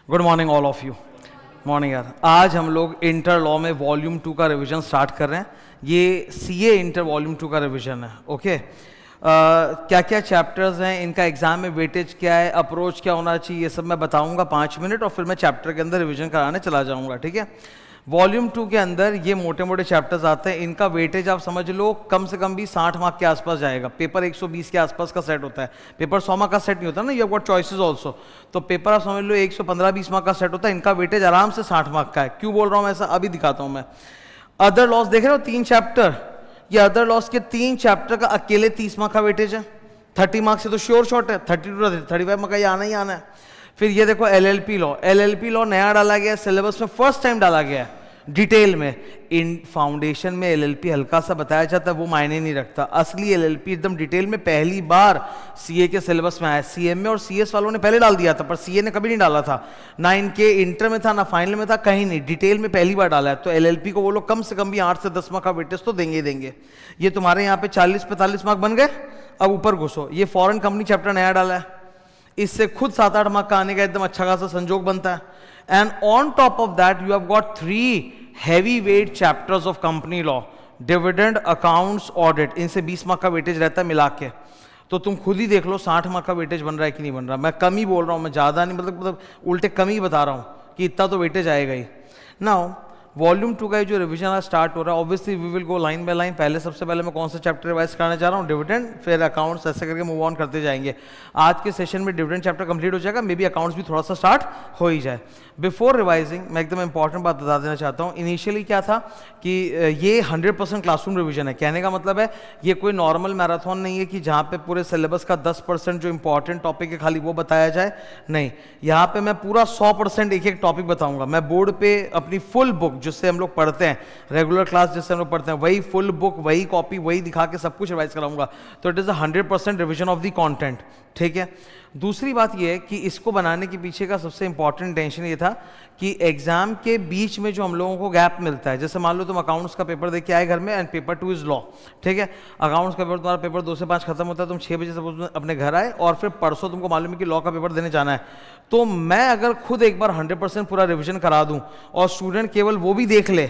Good morning all of you. Morning यार। आज हम लोग इंटर लॉ में वॉल्यूम 2 का रिवीजन स्टार्ट कर रहे हैं। ये सीए इंटर वॉल्यूम 2 का रिवीजन है। ओके, क्या क्या चैप्टर्स हैं, इनका एग्जाम में वेटेज क्या है, अप्रोच क्या होना चाहिए, ये सब मैं बताऊंगा 5 मिनट और फिर मैं चैप्टर के अंदर रिवीजन कराने चला जाऊंगा। ठीक है, वॉल्यूम 2 के अंदर ये मोटे मोटे चैप्टर्स आते हैं। इनका वेटेज आप समझ लो कम से कम भी 60 मार्क के आसपास जाएगा। पेपर 120 के आसपास का सेट होता है। पेपर 100 मार्क का सेट नहीं होता ना, you have got choices also. तो पेपर आप समझ लो 115-20 मार्क का सेट होता है। इनका वेटेज आराम से 60 मार्क का है। क्यों बोल रहा हूँ ऐसा, अभी दिखाता हूँ मैं। अदर लॉस देख रहे हो, 3 चैप्टर। ये अदर लॉस के 3 चैप्टर का अकेले 30 मार्क का वेटेज है। 30 मार्क से तो श्योर शॉट है, 32 to 35 मार्क का ये आना ही आना है। फिर ये देखो एलएलपी लॉ। एलएलपी लॉ नया डाला गया है, सिलेबस में फर्स्ट टाइम डाला गया है डिटेल में। इन फाउंडेशन में एलएलपी हल्का सा बताया जाता है, वो मायने नहीं रखता। असली एलएलपी एकदम डिटेल में पहली बार सीए के सिलेबस में आया। सीएम में और सीएस वालों ने पहले डाल दिया था, पर सीए ने कभी नहीं डाला था। ना इनके इंटर में था, ना फाइनल में था, कहीं नहीं। डिटेल में पहली बार डाला है। तो एलएलपी को वो लोग कम से कम भी 8 से 10 मार्क का वेटेज तो देंगे ही देंगे। ये तुम्हारे यहाँ पे 40-45 मार्क बन गए। अब ऊपर घुसो, ये फॉरेन कंपनी चैप्टर नया डाला है। इससे खुद 7-8 मार्क का आने का एकदम अच्छा खासा संजोग बनता है। And on top of that, you have got 3 heavyweight chapters of company law, dividend, accounts, audit. इनसे 20 मार्क का वेटेज रहता है मिला के। तो तुम खुद ही देख लो 60 मार्क का वेटेज बन रहा है कि नहीं बन रहा। मैं कम ही बोल रहा हूँ, मैं ज़्यादा नहीं, मतलब उल्टे कम ही बता रहा हूँ कि इतना तो वेटेज आएगा ही। नाउ वॉल्यूम 2 का जो रिवीजन आज स्टार्ट हो रहा है, obviously we will go line by line. पहले सबसे पहले मैं कौन सा चैप्टर रिवाइज करना चाह रहा हूँ, डिविडेंड, फिर अकाउंट्स, ऐसे करके मूव ऑन करते जाएंगे। आज के सेशन में डिविडेंड चैप्टर कंप्लीट हो जाएगा, मे बी अकाउंट्स भी थोड़ा सा स्टार्ट हो ही जाए। बिफोर रिवाइजिंग मैं एकदम इंपॉर्टेंट बात बता देना चाहता हूँ। इनिशियली क्या था कि ये 100% क्लासरूम रिवीजन है। कहने का मतलब है ये कोई नॉर्मल मैराथन नहीं है कि जहाँ पे पूरे सिलेबस का 10% जो इंपॉर्टेंट टॉपिक है खाली वो बताया जाए। नहीं, यहाँ पे मैं पूरा 100% एक एक टॉपिक बताऊंगा। मैं बोर्ड पे अपनी फुल बुक जिससे हम लोग पढ़ते हैं, रेगुलर क्लास जिससे हम लोग पढ़ते हैं, वही फुल बुक, वही कॉपी, वही दिखा के सब कुछ रिवाइज कराऊंगा। तो it is 100% revision of the content. ठीक है, दूसरी बात यह है कि इसको बनाने के पीछे का सबसे इंपॉर्टेंट इंटेंशन ये था कि एग्जाम के बीच में जो हम लोगों को गैप मिलता है, जैसे मान लो तुम अकाउंट्स का पेपर दे के आए घर में एंड पेपर 2 इज लॉ। ठीक है, अकाउंट्स का पेपर तुम्हारा पेपर 2 से 5 खत्म होता है, तुम 6 बजे सपोज अपने घर आए और फिर परसों तुमको मालूम है कि लॉ का पेपर देने जाना है। तो मैं अगर खुद एक बार 100% पूरा रिविजन करा दूं और स्टूडेंट केवल वो भी देख ले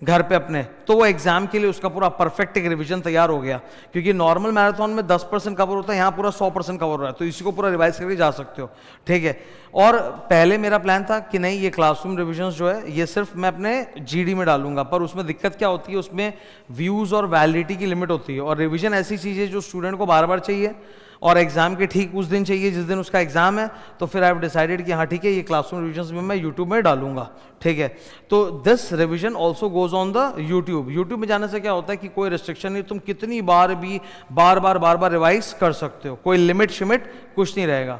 घर पे अपने, तो वो एग्जाम के लिए उसका पूरा परफेक्ट एक रिवीजन तैयार हो गया। क्योंकि नॉर्मल मैराथन में 10% कवर होता है, यहाँ पूरा 100% कवर हो रहा है। तो इसी को पूरा रिवाइज करके जा सकते हो। ठीक है, और पहले मेरा प्लान था कि नहीं ये क्लासरूम रिविजन्स जो है ये सिर्फ मैं अपने जीडी में डालूंगा, पर उसमें दिक्कत क्या होती है, उसमें व्यूज और वैलिडिटी की लिमिट होती है। और रिविजन ऐसी चीज़ है जो स्टूडेंट को बार बार चाहिए और एग्जाम के ठीक उस दिन चाहिए जिस दिन उसका एग्जाम है। तो फिर आई हैव डिसाइडेड कि हाँ ठीक है, ये क्लासरूम रिविजन्स में मैं यूट्यूब में डालूंगा। ठीक है, तो this revision also goes on the YouTube. YouTube में जाने से क्या होता है कि कोई रिस्ट्रिक्शन नहीं, तुम कितनी बार भी बार बार रिवाइज कर सकते हो, कोई लिमिट शिमिट कुछ नहीं रहेगा।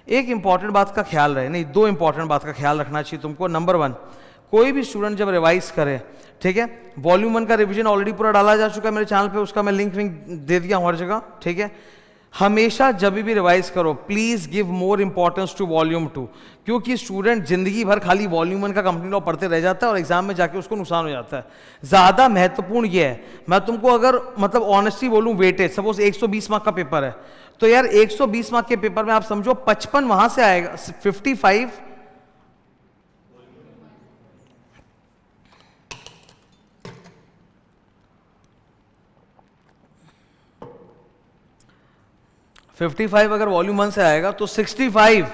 एक इंपॉर्टेंट बात का ख्याल रहे, नहीं 2 इंपॉर्टेंट बात का ख्याल रखना चाहिए तुमको। नंबर 1, कोई भी स्टूडेंट जब रिवाइज करे, ठीक है, वॉल्यूम 1 का रिविजन ऑलरेडी पूरा डाला जा चुका है मेरे चैनल पे, उसका मैं लिंक दे दिया हूं हर जगह। ठीक है, हमेशा जब भी रिवाइज करो please give more importance to volume 2, क्योंकि स्टूडेंट जिंदगी भर खाली वॉल्यूम 1 का कंपनी लॉ पढ़ते रह जाता है और एग्जाम में जाके उसको नुकसान हो जाता है। ज्यादा महत्वपूर्ण ये है, मैं तुमको अगर मतलब ऑनेस्टली बोलूं, वेटेज सपोज 120 मार्क का पेपर है, तो यार 120 मार्क के पेपर में आप समझो 55 वहां से आएगा, 55 अगर वॉल्यूम 1 से आएगा तो 65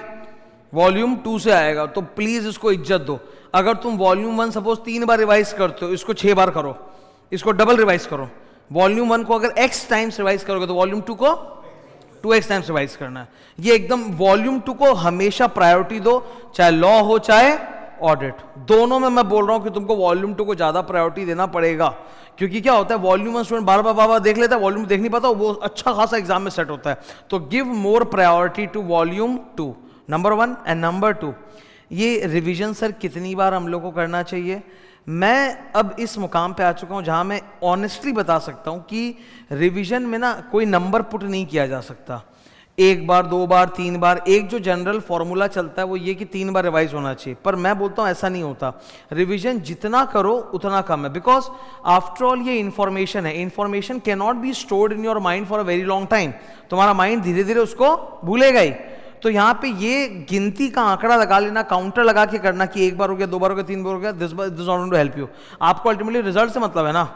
वॉल्यूम 2 से आएगा। तो प्लीज इसको इज्जत दो। अगर तुम वॉल्यूम 1 सपोज 3 बार रिवाइज करते हो, इसको 6 बार करो, इसको डबल रिवाइज करो। वॉल्यूम 1 को अगर x टाइम्स रिवाइज करोगे तो वॉल्यूम 2 को 2x टाइम्स रिवाइज करना है। ये एकदम वॉल्यूम 2 को हमेशा प्रायोरिटी दो, चाहे लॉ हो चाहे ऑडिट, दोनों में मैं बोल रहा हूं कि तुमको वॉल्यूम 2 को ज्यादा प्रायोरिटी देना पड़ेगा। क्योंकि क्या होता है, वॉल्यूम 1 स्टूडेंट बार बार देख लेता है, वॉल्यूम देख नहीं पाता, वो अच्छा खासा एग्जाम में सेट होता है। तो give more priority to volume 2, number 1। And number 2, ये रिवीजन सर कितनी बार हम लोग को करना चाहिए। मैं अब इस मुकाम पे आ चुका हूं जहां मैं ऑनेस्टली बता सकता हूं कि रिवीजन में ना कोई नंबर पुट नहीं किया जा सकता। 1 बार, 2 बार, 3 बार, एक जो जनरल फॉर्मूला चलता है वो ये कि 3 बार रिवाइज होना चाहिए, पर मैं बोलता हूं ऐसा नहीं होता। रिवीजन जितना करो उतना कम है, बिकॉज आफ्टर ऑल ये इंफॉर्मेशन है। Information can not be stored in your mind for a very long time. तुम्हारा माइंड धीरे धीरे उसको भूलेगा ही। तो यहाँ पे ये गिनती का आंकड़ा लगा लेना, काउंटर लगा के करना कि एक बार हो गया, दो बार हो गया, तीन बार हो गया, this not going to help you. आपको अल्टीमेटली रिजल्ट से मतलब है ना,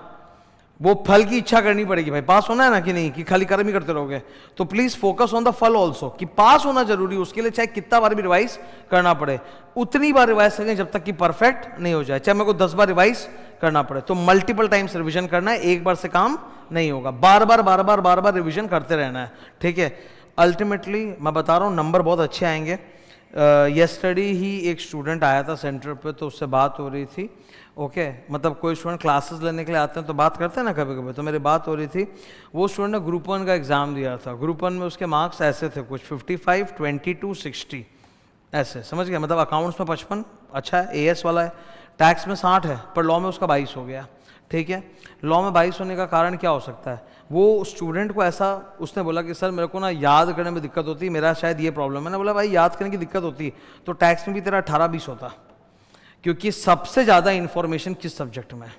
वो फल की इच्छा करनी पड़ेगी भाई, पास होना है ना कि नहीं, कि खाली कर्म ही करते रहोगे। तो प्लीज फोकस ऑन द फल ऑल्सो, कि पास होना जरूरी, उसके लिए चाहे कितना बार भी रिवाइज करना पड़े, उतनी बार रिवाइज करें जब तक कि परफेक्ट नहीं हो जाए, चाहे मेरे को 10 बार रिवाइज करना पड़े। तो मल्टीपल टाइम्स रिविजन करना है, एक बार से काम नहीं होगा, बार बार रिविजन करते रहना है, ठीक है। अल्टीमेटली मैं बता रहा हूँ नंबर बहुत अच्छे आएंगे। यस्टरडे ही एक स्टूडेंट आया था सेंटर पे, तो उससे बात हो रही थी, ओके मतलब कोई स्टूडेंट क्लासेस लेने के लिए आते हैं तो बात करते हैं ना कभी कभी, तो मेरी बात हो रही थी। वो स्टूडेंट ने ग्रुप 1 का एग्ज़ाम दिया था, ग्रुप 1 में उसके मार्क्स ऐसे थे कुछ 55, 22, 60 ऐसे, समझ गया, मतलब अकाउंट्स में 55 अच्छा है, एएस वाला है, टैक्स में 60 है, पर लॉ में उसका 22 हो गया, ठीक है। लॉ में 22 होने का कारण क्या हो सकता है? वो स्टूडेंट को ऐसा उसने बोला कि सर मेरे को ना याद करने में दिक्कत होती है, मेरा शायद ये प्रॉब्लम है। मैंने बोला भाई याद करने की दिक्कत होती है तो टैक्स में भी तेरा 18-20 होता, क्योंकि सबसे ज़्यादा इंफॉर्मेशन किस सब्जेक्ट में है,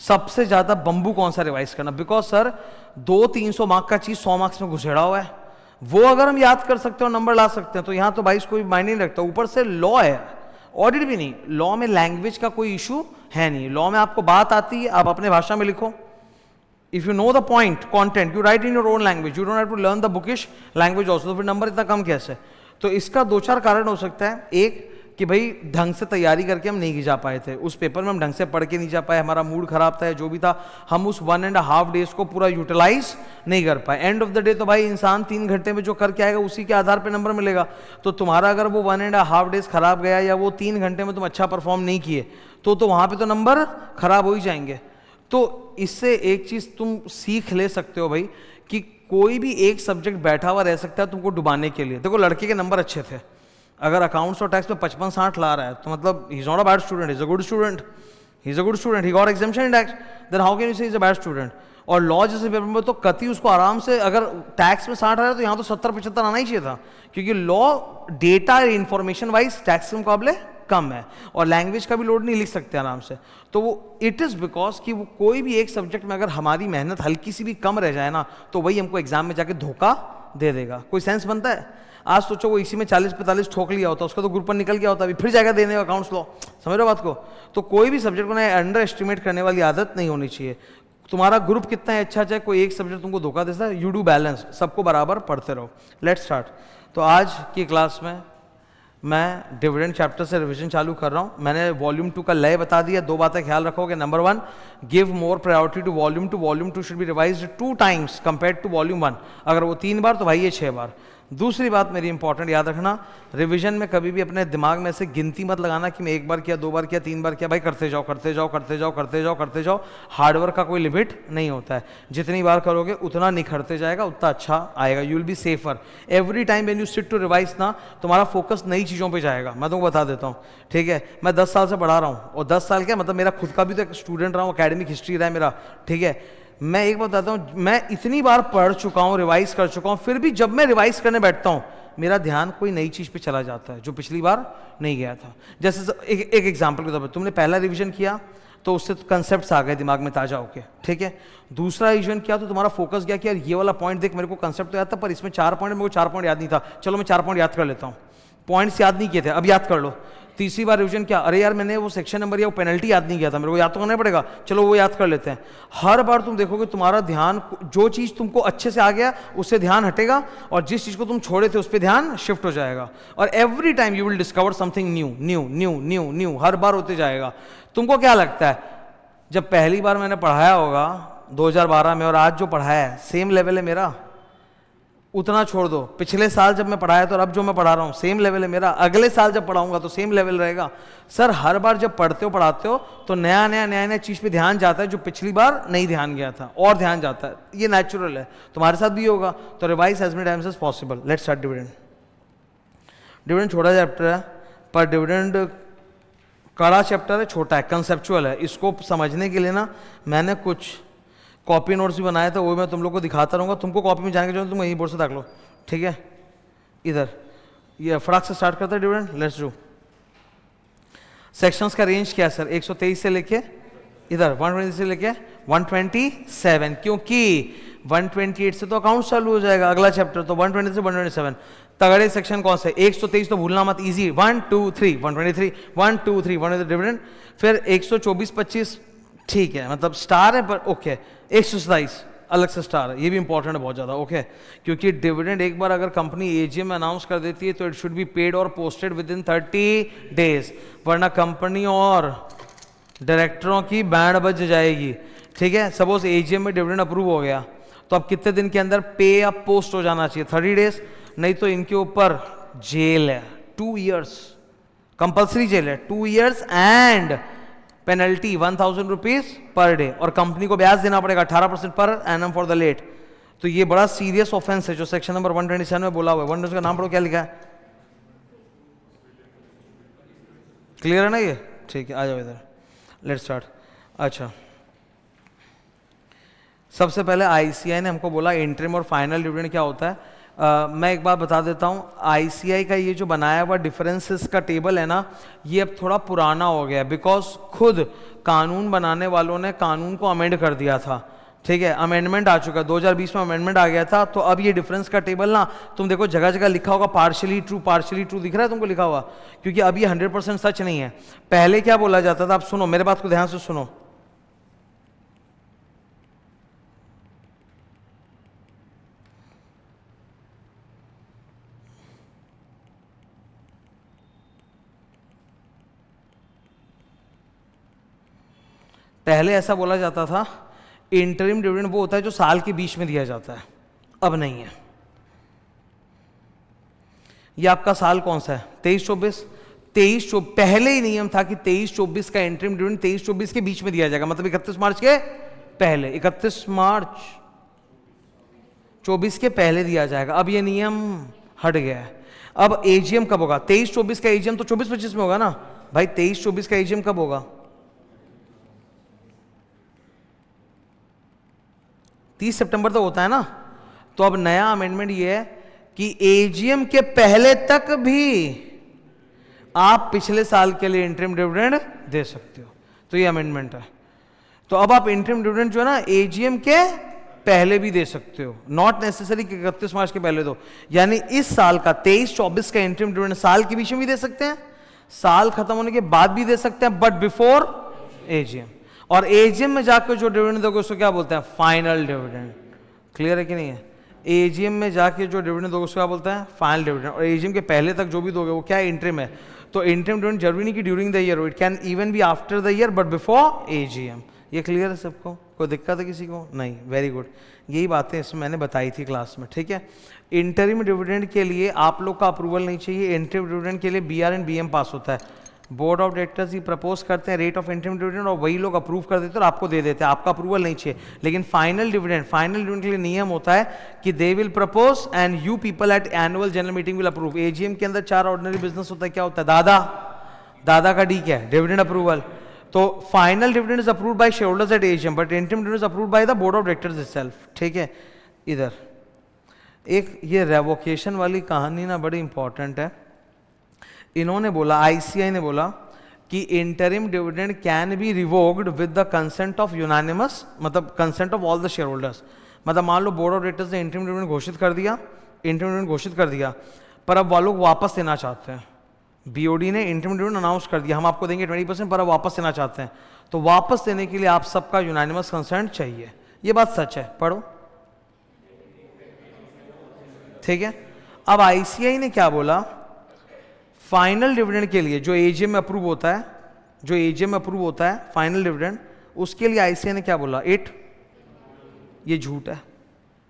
सबसे ज़्यादा बम्बू कौन सा रिवाइज करना, बिकॉज सर 200-300 मार्क का चीज़ 100 मार्क्स में घुसेड़ा हुआ है, वो अगर हम याद कर सकते हैं और नंबर ला सकते हैं तो यहाँ तो 22 कोई मायने नहीं रखता। ऊपर से लॉ है, ऑडिट भी नहीं, लॉ में लैंग्वेज का कोई इशू है नहीं, लॉ में आपको बात आती है, आप अपने भाषा में लिखो, if you know the point content you write in your own language, you don't have to learn the bookish language also, तो फिर नंबर इतना कम कैसे? तो इसका 2-4 कारण हो सकता है। एक कि भाई ढंग से तैयारी करके हम नहीं जा पाए थे, उस पेपर में हम ढंग से पढ़ के नहीं जा पाए, हमारा मूड खराब था, जो भी था, हम उस 1.5 डेज को पूरा यूटिलाइज नहीं कर पाए। एंड ऑफ द डे तो भाई इंसान 3 घंटे में जो करके आएगा उसी के आधार पे नंबर मिलेगा। तो तुम्हारा अगर वो 1.5 डेज खराब गया या वो 3 घंटे में तुम अच्छा परफॉर्म नहीं किए तो वहाँ पे तो नंबर खराब हो ही जाएंगे। तो इससे एक चीज़ तुम सीख ले सकते हो भाई, कि कोई भी एक सब्जेक्ट बैठा हुआ रह सकता है तुमको डुबाने के लिए। देखो लड़के के नंबर अच्छे थे, अगर अकाउंट्स और टैक्स में 55-60 ला रहा है तो मतलब he is not a bad student, he is a good student, he is a good student, he got exemption in tax, then how can you से he is a bad student. और law जैसे paper में तो कति उसको आराम से, अगर टैक्स में 60 आ रहा है तो यहाँ तो 70-75 आना ही चाहिए था, क्योंकि law data information wise tax के मुकाबले कम है, और लैंग्वेज का भी लोड नहीं लिख सकते आराम से। तो वो इट इज़ बिकॉज कि वो कोई भी एक सब्जेक्ट में अगर हमारी मेहनत हल्की सी भी कम रह जाए ना तो वही हमको एग्जाम में जाके धोखा दे देगा। कोई सेंस बनता है? आज सोचो वो इसी में 40-45 ठोक लिया होता, उसका तो ग्रुप पर निकल गया होता, अभी फिर जाएगा देने अकाउंट्स लॉ, समझ रहे हो बात को? तो कोई भी सब्जेक्ट को अंडर एस्टिमेट करने वाली आदत नहीं होनी चाहिए। तुम्हारा ग्रुप कितना है अच्छा, चाहे कोई एक सब्जेक्ट तुमको धोखा देता है, यू डू बैलेंस, सबको बराबर पढ़ते रहो। Let's start. तो आज की क्लास में मैं डिविडेंड चैप्टर से रिवीजन चालू कर रहा हूं। मैंने वॉल्यूम 2 का लय बता दिया, 2 बातें ख्याल रखोगे। Number 1, give more priority to volume 2, volume 2 should be revised 2 times compared to volume 1, अगर वो 3 बार तो भाई ये 6 बार। दूसरी बात मेरी इंपॉर्टेंट याद रखना, रिवीजन में कभी भी अपने दिमाग में से गिनती मत लगाना कि मैं 1 बार किया, 2 बार किया, 3 बार किया, भाई करते जाओ करते जाओ करते जाओ करते जाओ करते जाओ। हार्डवर्क का कोई लिमिट नहीं होता है, जितनी बार करोगे उतना निखरते जाएगा, उतना अच्छा आएगा, you will be safer every time when you sit to revise ना, तुम्हारा फोकस नई चीज़ों पर जाएगा। मैं तुमको बता देता हूँ, ठीक है, मैं 10 साल से पढ़ा रहा हूँ, और 10 साल क्या मतलब मेरा खुद का भी तो एक स्टूडेंट रहा हूँ, अकेडमिक हिस्ट्री रहा है मेरा, ठीक है। मैं एक बात बताता हूँ, मैं इतनी बार पढ़ चुका हूँ, रिवाइज कर चुका हूँ, फिर भी जब मैं रिवाइज करने बैठता हूँ मेरा ध्यान कोई नई चीज़ पे चला जाता है जो पिछली बार नहीं गया था। जैसे एक एग्जांपल के तौर पर, तुमने पहला रिवीजन किया तो उससे कंसेप्ट्स आ गए दिमाग में ताजा होके, ठीक है। दूसरा रिवीजन किया तो तुम्हारा फोकस गया कि यार ये वाला पॉइंट देख, मेरे को कंसेप्ट तो याद था पर इसमें 4 पॉइंट, मेरे को 4 पॉइंट याद नहीं था, चलो मैं 4 पॉइंट याद कर लेता हूँ। पॉइंट्स याद नहीं किए थे, अब याद कर लो। तीसरी बार रिवीजन किया, अरे यार मैंने वो सेक्शन नंबर या वो पेनल्टी याद नहीं किया था, मेरे को याद तो करना पड़ेगा, चलो वो याद कर लेते हैं। हर बार तुम देखोगे तुम्हारा ध्यान, जो चीज़ तुमको अच्छे से आ गया उससे ध्यान हटेगा, और जिस चीज़ को तुम छोड़े थे उस पर ध्यान शिफ्ट हो जाएगा। और every time you will discover something new new new new new, हर बार होते जाएगा। तुमको क्या लगता है, जब पहली बार मैंने पढ़ाया होगा 2012 में और आज जो पढ़ाया है सेम लेवल है मेरा? उतना छोड़ दो, पिछले साल जब मैं पढ़ाया तो और अब जो मैं पढ़ा रहा हूँ सेम लेवल है मेरा, अगले साल जब पढ़ाऊंगा तो सेम लेवल रहेगा। सर हर बार जब पढ़ते हो पढ़ाते हो तो नया चीज़ पे ध्यान जाता है जो पिछली बार नहीं ध्यान गया था, और ध्यान जाता है, ये नेचुरल है, तुम्हारे साथ भी होगा। तो revise as many times as possible. Let's start dividend. Dividend छोटा चैप्टर है, पर डिविडेंड कड़ा चैप्टर है, छोटा है, कंसेप्चुअल है। इसको समझने के लिए ना मैंने कुछ कॉपी नोट्स भी बनाए थे, वो मैं तुम लोग को दिखाता रहूँगा। तुमको कॉपी में जाने के जो तुम यहीं बोर्ड से ताक लो, ठीक है। इधर ये फटाक से स्टार्ट करते हैं डिविडेंड, लेट्स डू। सेक्शंस का रेंज क्या है सर? 123 से लेके इधर 120 से लेके 127, क्योंकि 128 से तो अकाउंट चालू हो जाएगा, अगला चैप्टर तो 120 से 127। तगड़े सेक्शन कौन से? 123 तो भूलना मत, इजी, 1 2 3 123, 1 2 3 1 डिविडेंड। फिर 124-25 ठीक है, मतलब स्टार है पर ओके। 127 अलग से स्टार है, ये भी इंपॉर्टेंट है बहुत ज़्यादा, ओके। क्योंकि डिविडेंड एक बार अगर कंपनी एजीएम में अनाउंस कर देती है तो इट शुड बी पेड और पोस्टेड विद इन 30 डेज, वरना कंपनी और डायरेक्टरों की बैंड बज जाएगी, ठीक है। सपोज एजीएम में डिविडेंड अप्रूव हो गया तो अब कितने दिन के अंदर पे या पोस्ट हो जाना चाहिए? 30 डेज, नहीं तो इनके ऊपर जेल है 2 years, कंपल्सरी जेल है 2 years and penalty 1000 rupees per day, और कंपनी को ब्याज देना पड़ेगा 18% per annum for the late. तो ये बड़ा सीरियस ऑफेंस है जो सेक्शन नंबर 127 में बोला हुआ है। 1 का नाम पढ़ो, क्या लिखा है? क्लियर है ना ये? ठीक है, आ जाओ इधर, लेट्स स्टार्ट। अच्छा, सबसे पहले आईसीआई ने हमको बोला इंटरिम और फाइनल डिविडेंड क्या होता है। मैं एक बात बता देता हूँ, आईसीआई का ये जो बनाया हुआ डिफरेंसेस का टेबल है ना, ये अब थोड़ा पुराना हो गया, बिकॉज खुद कानून बनाने वालों ने कानून को अमेंड कर दिया था, ठीक है। अमेंडमेंट आ चुका है, 2020 में अमेंडमेंट आ गया था। तो अब ये डिफरेंस का टेबल ना, तुम देखो जगह जगह लिखा होगा पार्शियली ट्रू दिख रहा है तुमको लिखा हुआ, क्योंकि अब ये 100% सच नहीं है। पहले क्या बोला जाता था, आप सुनो मेरे बात को ध्यान से सुनो। पहले ऐसा बोला जाता था इंटरिम डिविडेंड वो होता है जो साल के बीच में दिया जाता है, अब नहीं है। ये आपका साल कौन सा है? 23-24। पहले ही नियम था कि 23-24 का इंटरिम डिविडेंड 23-24 के बीच में दिया जाएगा, मतलब 31 मार्च के पहले, 31 मार्च 24 के पहले दिया जाएगा। अब ये नियम हट गया है। अब एजीएम कब होगा? 23-24 का एजीएम तो 24-25 में होगा ना भाई। 23-24 का एजीएम कब होगा? 30 सितंबर तक होता है ना। तो अब नया अमेंडमेंट ये है कि एजीएम के पहले तक भी आप पिछले साल के लिए इंटरिम डिविडेंड दे सकते हो। तो ये अमेंडमेंट है। तो अब आप इंटरिम डिविडेंड जो है ना एजीएम के पहले भी दे सकते हो, नॉट नेसेसरी कि 31 मार्च के पहले दो। यानी इस साल का 23-24 का इंटरिम डिविडेंड साल के बीच में भी दे सकते हैं, साल खत्म होने के बाद भी दे सकते हैं, बट बिफोर एजीएम। और एजीएम में जाकर जो डिविडेंड दोगे उसको क्या बोलते हैं? Final dividend. क्लियर है कि नहीं है? एजीएम में जाके जो डिविडेंड दोगे उसको क्या बोलते हैं? Final dividend. और एजीएम के पहले तक जो भी दोगे वो क्या है? इंटरिम है। तो इंटरिम डिविडेंड जरूरी नहीं कि ड्यूरिंग द ईयर हो, it can even be after the year but before AGM. ये क्लियर है सबको? कोई दिक्कत है किसी को? नहीं, वेरी गुड। यही बातें इसमें मैंने बताई थी क्लास में, ठीक है। इंटरिम डिविडेंड के लिए आप लोग का अप्रूवल नहीं चाहिए। इंटरिम डिविडेंड के लिए बीआर एंड बीएम पास होता है, board of directors he propose करते हैं रेट ऑफ इंटरिम डिविडेंड और वही लोग अप्रूव कर देते हैं और आपको दे देते हैं, आपका अप्रूवल नहीं चाहिए। लेकिन फाइनल डिविडेंड के लिए नियम होता है कि they will propose and you people at annual general meeting will approve. AGM के अंदर 4 ऑर्डिनरी बिजनेस होता है, क्या होता है? दादा का डी क्या है? Dividend approval. तो final dividend is approved by shareholders at AGM but interim dividend is approved by the board of directors itself, ठीक है। इधर एक ये रेवोकेशन वाली कहानी ना बड़ी इंपॉर्टेंट है। इन्होंने बोला, आईसीआई ने बोला कि interim dividend can be revoked with the consent of unanimous, मतलब consent of all the share holders. मतलब मान लो बोर्ड ऑफ डायरेक्टर्स ने इंटरिम डिविडेंड घोषित कर दिया, पर अब वो लोग वापस लेना चाहते हैं। बीओडी ने इंटरिम डिविडेंड अनाउंस कर दिया, हम आपको देंगे 20%, पर अब वापस लेना चाहते हैं। तो वापस लेने के लिए आप सबका यूनानिमस कंसेंट चाहिए। ये बात सच है, पढ़ो, ठीक है। अब आईसीआई ने क्या बोला? फाइनल डिविडेंड के लिए जो एजीएम में अप्रूव होता है, फाइनल डिविडेंड, उसके लिए आईसीआई ने क्या बोला? ये झूठ है।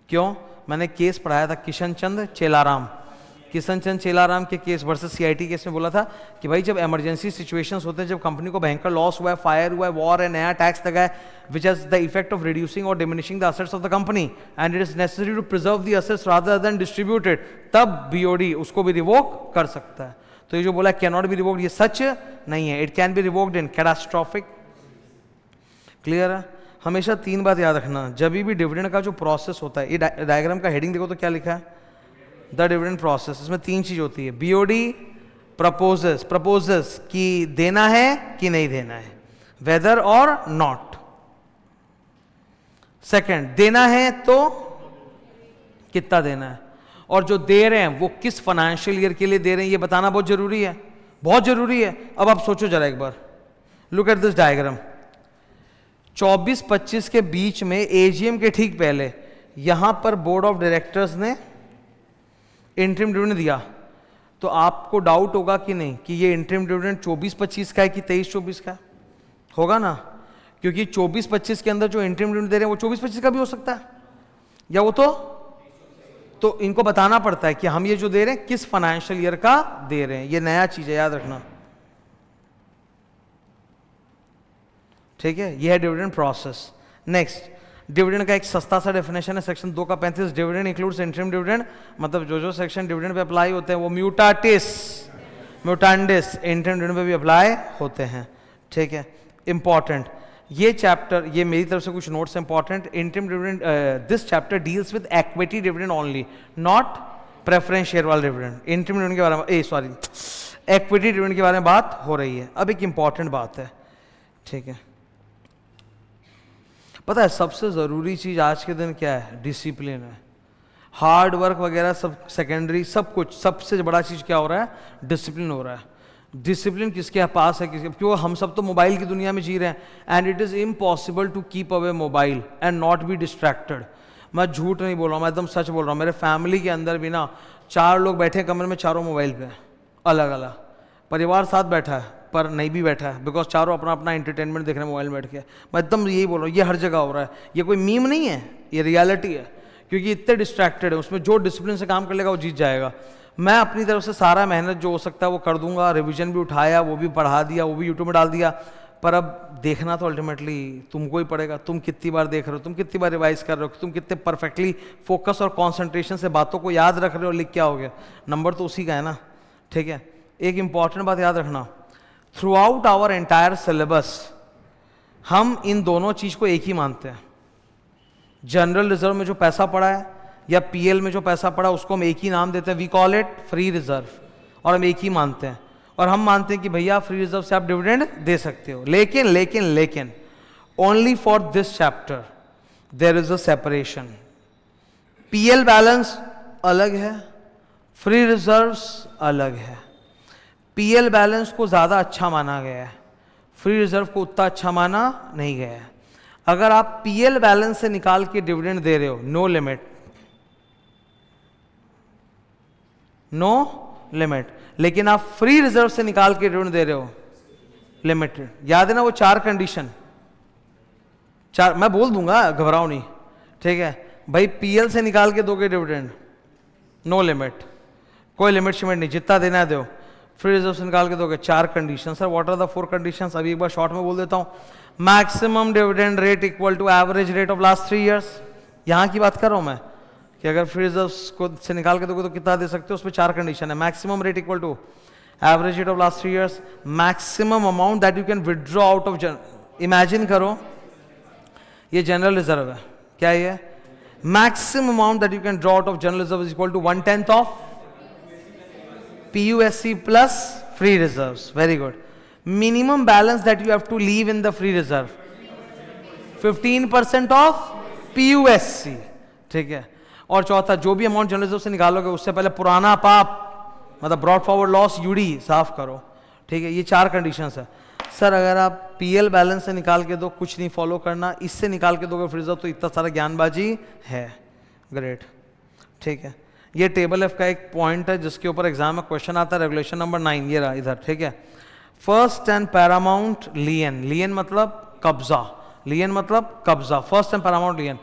क्यों? मैंने केस पढ़ाया था किशन चंद चेलाराम के केस वर्सेस सीआईटी केस में बोला था कि भाई जब इमरजेंसी सिचुएशंस होते हैं, जब कंपनी को भयंकर लॉस हुआ है, फायर हुआ है, वॉर है, नया टैक्स लगा है, which has the effect of reducing और diminishing the assets of the company and it is necessary to preserve the assets rather than distributed, तब बीओडी उसको भी रिवोक कर सकता है। तो ये जो बोला कैन नॉट बी रिवोक्ड, ये सच नहीं है। It can be revoked in catastrophic. Clear है? हमेशा 3 बात याद रखना जब भी डिविडेंड का जो प्रोसेस होता है। ये डायग्राम का हेडिंग देखो तो क्या लिखा है? The dividend process. इसमें 3 चीज होती है। बीओडी प्रपोजेस कि देना है कि नहीं देना है, वेदर और नॉट। सेकंड, देना है तो कितना देना है, और जो दे रहे हैं वो किस फाइनेंशियल ईयर के लिए दे रहे हैं ये बताना बहुत जरूरी है, बहुत जरूरी है। अब आप सोचो जरा एक बार, लुक एट दिस डायग्राम। 24-25 के बीच में एजीएम के ठीक पहले यहां पर बोर्ड ऑफ डायरेक्टर्स ने इंटरिम डिविडेंड दिया, तो आपको डाउट होगा कि नहीं कि ये इंटरिम डिविडेंड 24-25 का है कि 23-24 का है? होगा ना, क्योंकि 24-25 के अंदर जो इंटरिम डिविडेंड दे रहे हैं वो 24-25 का भी हो सकता है, या वो तो इनको बताना पड़ता है कि हम ये जो दे रहे हैं किस फाइनेंशियल ईयर का दे रहे हैं। ये नया चीज है, याद रखना, ठीक है। ये है डिविडेंड प्रोसेस। नेक्स्ट, डिविडेंड का एक सस्ता सा डेफिनेशन है सेक्शन 2 का 35, डिविडेंड इंक्लूड्स इंटरिम डिविडेंड, मतलब जो सेक्शन डिविडेंड पे अप्लाई होते हैं वो म्यूटाटिस म्यूटांडिस इंटरिम डिविडेंड पे भी अप्लाई होते हैं, ठीक है। इंपॉर्टेंट ये चैप्टर, ये मेरी तरफ से कुछ notes important. Interim dividend, this chapter deals with equity dividend only, not preference share वाला डिविडेंड। इंटरिम डिविडेंड के बारे में इक्विटी डिविडेंड के बारे में बात हो रही है। अब एक इंपॉर्टेंट बात है, ठीक है, पता है सबसे ज़रूरी चीज़ आज के दिन क्या है? डिसिप्लिन है। हार्ड वर्क वगैरह सब सेकेंडरी, सब कुछ, सबसे बड़ा चीज़ क्या हो रहा है? डिसिप्लिन हो रहा है। डिसिप्लिन किसके पास है? क्यों हम सब तो मोबाइल की दुनिया में जी रहे हैं, and it is impossible to keep away mobile and not be distracted. मैं झूठ नहीं बोल रहा हूँ, मैं एकदम सच बोल रहा हूँ। मेरे फैमिली के अंदर भी ना 4 लोग बैठे हैं कमरे में, चारों मोबाइल पे, अलग अलग। परिवार साथ बैठा है पर नहीं भी बैठा है, बिकॉज चारों अपना अपना एंटरटेनमेंट देख रहे हैं मोबाइल में बैठ के। मैं एकदम यही बोल रहा हूँ, ये हर जगह हो रहा है, ये कोई मीम नहीं है, ये रियलिटी है। क्योंकि इतने डिस्ट्रैक्टेड है, उसमें जो डिसिप्लिन से काम कर लेगा वो जीत जाएगा। मैं अपनी तरफ से सारा मेहनत जो हो सकता है वो कर दूंगा, रिवीजन भी उठाया, वो भी पढ़ा दिया, वो भी यूट्यूब में डाल दिया, पर अब देखना तो अल्टीमेटली तुमको ही पड़ेगा। तुम कितनी बार देख रहे हो, तुम कितनी बार रिवाइज कर रहे हो, तुम कितने परफेक्टली फोकस और कॉन्सेंट्रेशन से बातों को याद रख रहे हो, लिख क्या हो गया, नंबर तो उसी का है ना, ठीक है। एक इंपॉर्टेंट बात याद रखना, throughout our entire syllabus हम इन दोनों चीज को एक ही मानते हैं। जनरल रिजर्व में जो पैसा पड़ा है या पीएल में जो पैसा पड़ा है उसको हम एक ही नाम देते हैं, we call it free reserve, और हम एक ही मानते हैं। और हम मानते हैं कि भैया फ्री रिजर्व से आप डिविडेंड दे सकते हो, लेकिन लेकिन लेकिन only for this chapter there is a separation. PL balance अलग है, फ्री रिजर्व्स अलग है। पीएल बैलेंस को ज्यादा अच्छा माना गया है, फ्री रिजर्व को उतना अच्छा माना नहीं गया है। अगर आप पीएल बैलेंस से निकाल के डिविडेंड दे रहे हो, नो लिमिट, नो लिमिट, लेकिन आप फ्री रिजर्व से निकाल के डिविडेंड दे रहे हो, लिमिटेड। याद है ना वो 4 कंडीशन, 4 मैं बोल दूंगा, घबराओ नहीं, ठीक है भाई। पीएल से निकाल के दोगे डिविडेंड, नो लिमिट, कोई लिमिट शिमिट नहीं, जितना देना है दो। फ्री रिजर्व से निकाल के दोगे, 4 condition. Sir what are the 4 condition? अभी एक बार शॉर्ट में बोल देता हूं। Maximum dividend rate equal to average rate of last 3 years, यहां की बात कर रहा हूं मैं कि अगर फ्री रिजर्व को से निकाल के दोगे तो कितना दे सकते हो, उसमें 4 कंडीशन है। Maximum rate equal to average rate of last 3 years, maximum amount that you can withdraw out of, imagine करो ये जनरल रिजर्व है, क्या ये? Maximum amount that you can draw out of general reserve is equal to 1/10 of PUSC plus free reserves. Very good. Minimum balance that you have to leave in the free reserve, 15% of PUSC, ठीक है। और चौथा, जो भी amount general reserve से निकालोगे उससे पहले पुराना पाप, मतलब ब्रॉड फॉरवर्ड लॉस, यूडी साफ करो, ठीक है। ये 4 कंडीशंस है। सर अगर आप पीएल बैलेंस से निकाल के दो, कुछ नहीं फॉलो करना, इससे निकाल के दोगे फ्री रिजर्व, तो इतना सारा ज्ञानबाजी है। ग्रेट, ठीक है। ये टेबल एफ का एक पॉइंट है जिसके ऊपर एग्जाम में क्वेश्चन आता है, रेगुलेशन नंबर 9, ये रहा इधर, ठीक है। फर्स्ट एंड पैरामाउंट लियन, लियन मतलब कब्जा, लियन मतलब कब्जा, फर्स्ट एंड पैरामाउंट लियन।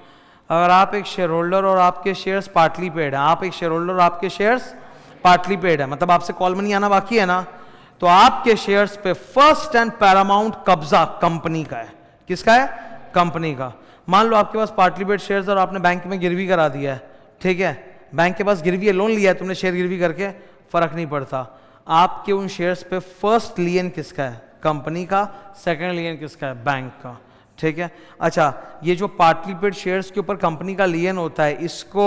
अगर आप एक शेयर होल्डर और आपके शेयर्स पार्टली पेड है, आप एक शेयर होल्डर और आपके शेयर्स पार्टली पेड है, मतलब आपसे कॉल मनी आना बाकी है ना, तो आपके शेयर्स पे फर्स्ट एंड पैरामाउंट कब्जा कंपनी का है। किसका है? कंपनी का। मान लो आपके पास पार्टली पेड शेयर्स और आपने बैंक में गिरवी करा दिया है, ठीक है, बैंक के पास गिरवी है, लोन लिया है तुमने, शेयर गिरवी करके, फर्क नहीं पड़ता। आपके उन शेयर्स पे फर्स्ट लियन किसका है? कंपनी का। सेकंड लियन किसका है? बैंक का, ठीक है। अच्छा, ये जो पार्टली पेड शेयर्स के ऊपर कंपनी का लियन होता है, इसको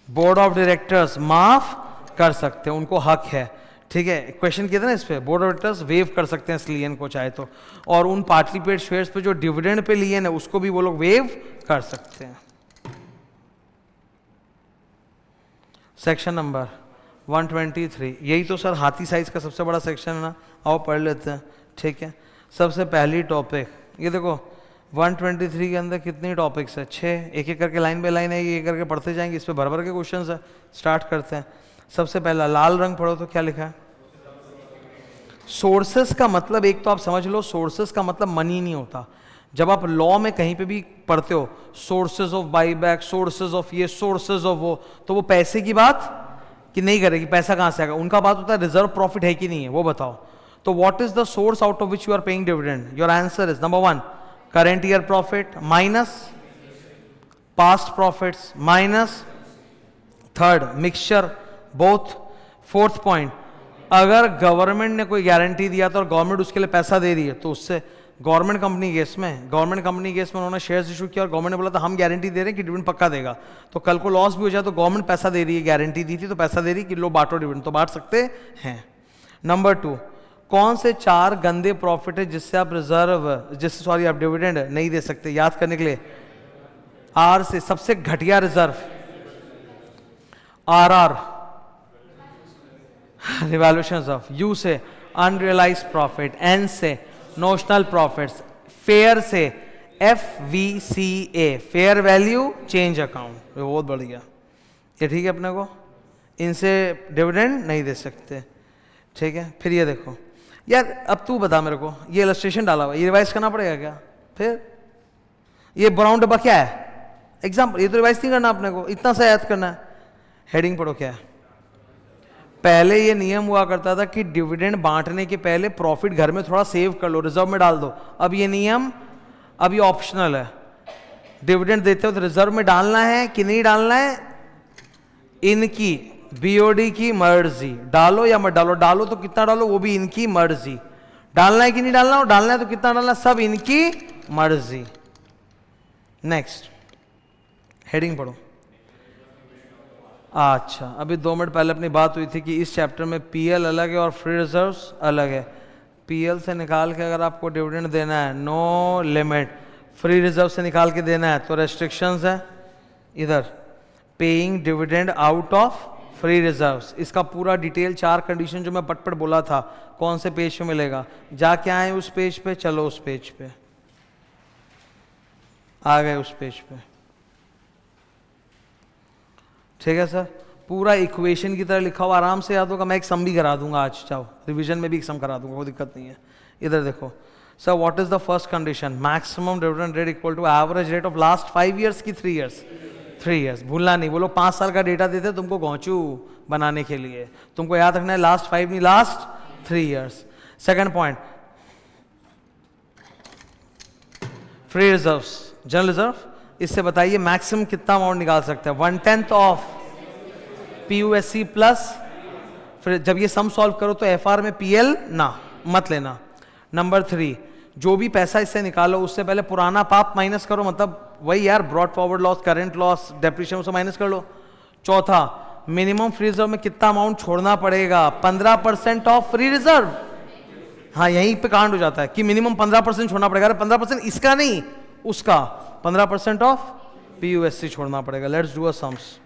बोर्ड ऑफ डायरेक्टर्स माफ कर सकते हैं, उनको हक है, ठीक है, क्वेश्चन किया था ना इस पे, बोर्ड ऑफ डायरेक्टर्स वेव कर सकते हैं इस लियन को चाहे तो, और उन पार्टली पेड शेयर्स पे जो डिविडेंड पे लियन है उसको भी वो लोग वेव कर सकते हैं। सेक्शन नंबर 123, यही तो सर हाथी साइज का सबसे बड़ा सेक्शन है ना, आओ पढ़ लेते हैं। ठीक है, सबसे पहली टॉपिक ये देखो 123 के अंदर कितनी टॉपिक्स है, 6, एक एक करके लाइन बाय लाइन है, एक करके पढ़ते जाएंगे, इस पे भर भर के क्वेश्चंस है। स्टार्ट करते हैं। सबसे पहला लाल रंग पढ़ो तो क्या लिखा है, सोर्सेस का मतलब एक तो आप समझ लो, सोर्सेस का मतलब मनी नहीं होता। जब आप लॉ में कहीं पे भी पढ़ते हो sources of buyback, sources of ये, सोर्सेज ऑफ वो, तो वो पैसे की बात कि नहीं करेगी, पैसा कहां से आएगा, उनका बात होता है रिजर्व प्रॉफिट है कि नहीं है वो बताओ। तो what is the source out of which you are paying dividend, your answer is number 1 current year profit minus past profits minus third mixture both. Fourth point, अगर गवर्नमेंट ने कोई गारंटी दिया तो और गवर्नमेंट उसके लिए पैसा दे रही है तो उससे गवर्नमेंट कंपनी केस में उन्होंने शेयर्स इशू किया और गवर्नमेंट ने बोला था हम गारंटी दे रहे हैं कि डिविडेंड पक्का देगा, तो कल को लॉस भी हो जाए तो गवर्नमेंट पैसा दे रही है, गारंटी दी थी तो पैसा दे रही कि लो बांटो डिविडेंड, तो बांट सकते हैं। नंबर 2, कौन से 4 गंदे प्रॉफिट है जिससे आप आप डिविडेंड नहीं दे सकते, याद करने के लिए। आर से सबसे घटिया reserve, R revaluation of, U से अनरियलाइज प्रॉफिट, एन से नोशनल प्रॉफिट्स, फेयर से FVCA fair value change account, बहुत बढ़िया, ये ठीक है अपने को, इनसे डिविडेंड नहीं दे सकते। ठीक है, फिर ये देखो यार, अब तू बता मेरे को, ये इलस्ट्रेशन डाला हुआ ये रिवाइज करना पड़ेगा क्या, फिर ये ब्राउन डब्बा क्या है, एग्जाम्पल, ये तो रिवाइज नहीं करना अपने को, इतना सा याद करना है। हेडिंग पढ़ो क्या है। पहले ये नियम हुआ करता था कि डिविडेंड बांटने के पहले प्रॉफिट घर में थोड़ा सेव कर लो, रिजर्व में डाल दो। अब ये नियम, अब ये ऑप्शनल है, डिविडेंड देते हो तो रिजर्व में डालना है कि नहीं डालना है, इनकी BOD की मर्जी, डालो या मत डालो, डालो तो कितना डालो वो भी इनकी मर्जी, डालना है कि नहीं डालना, और डालना है तो कितना डालना, सब इनकी मर्जी। नेक्स्ट हेडिंग पढ़ो। अच्छा, अभी 2 मिनट पहले अपनी बात हुई थी कि इस चैप्टर में PL अलग है और फ्री रिजर्व्स अलग है। PL से निकाल के अगर आपको डिविडेंड देना है नो लिमिट, फ्री रिजर्व से निकाल के देना है तो रेस्ट्रिक्शंस है। इधर paying dividend out of free reserves, इसका पूरा डिटेल 4 कंडीशन जो मैं पटपट बोला था, कौन से पेज पे मिलेगा, जाके आए उस पेज पे, चलो उस पेज पे आ गए, उस पेज पे। ठीक है सर, पूरा इक्वेशन की तरह लिखा हुआ, आराम से याद होगा, मैं एक सम भी करा दूंगा आज, चाहो रिवीजन में भी एक सम करा दूंगा, कोई दिक्कत नहीं है। इधर देखो sir, what is the first condition, maximum dividend rate equal to average rate of last 5 years की 3 ईयर्स, 3 ईयर्स भूलना नहीं, वो लोग 5 साल का डेटा देते तुमको गौचू बनाने के लिए, तुमको याद रखना है लास्ट 5 नहीं last 3 years. Second point, free reserves, general reserve, इससे बताइए मैक्सिमम कितना अमाउंट निकाल सकते हैं, 1/10 ऑफ PUSC प्लस, फिर जब ये सम सॉल्व करो तो FR में PL ना मत लेना। नंबर 3, जो भी पैसा इससे निकालो उससे पहले पुराना पाप माइनस करो, मतलब वही यार, brought forward loss, current loss, depreciation से माइनस कर लो। चौथा, मिनिमम फ्री रिजर्व में कितना अमाउंट छोड़ना पड़ेगा, 15% ऑफ फ्री रिजर्व। हाँ, यहीं पे कांड हो जाता है कि मिनिमम 15% छोड़ना पड़ेगा, अरे 15% इसका नहीं उसका, 15% ऑफ PUSC छोड़ना पड़ेगा। Let's do a sums.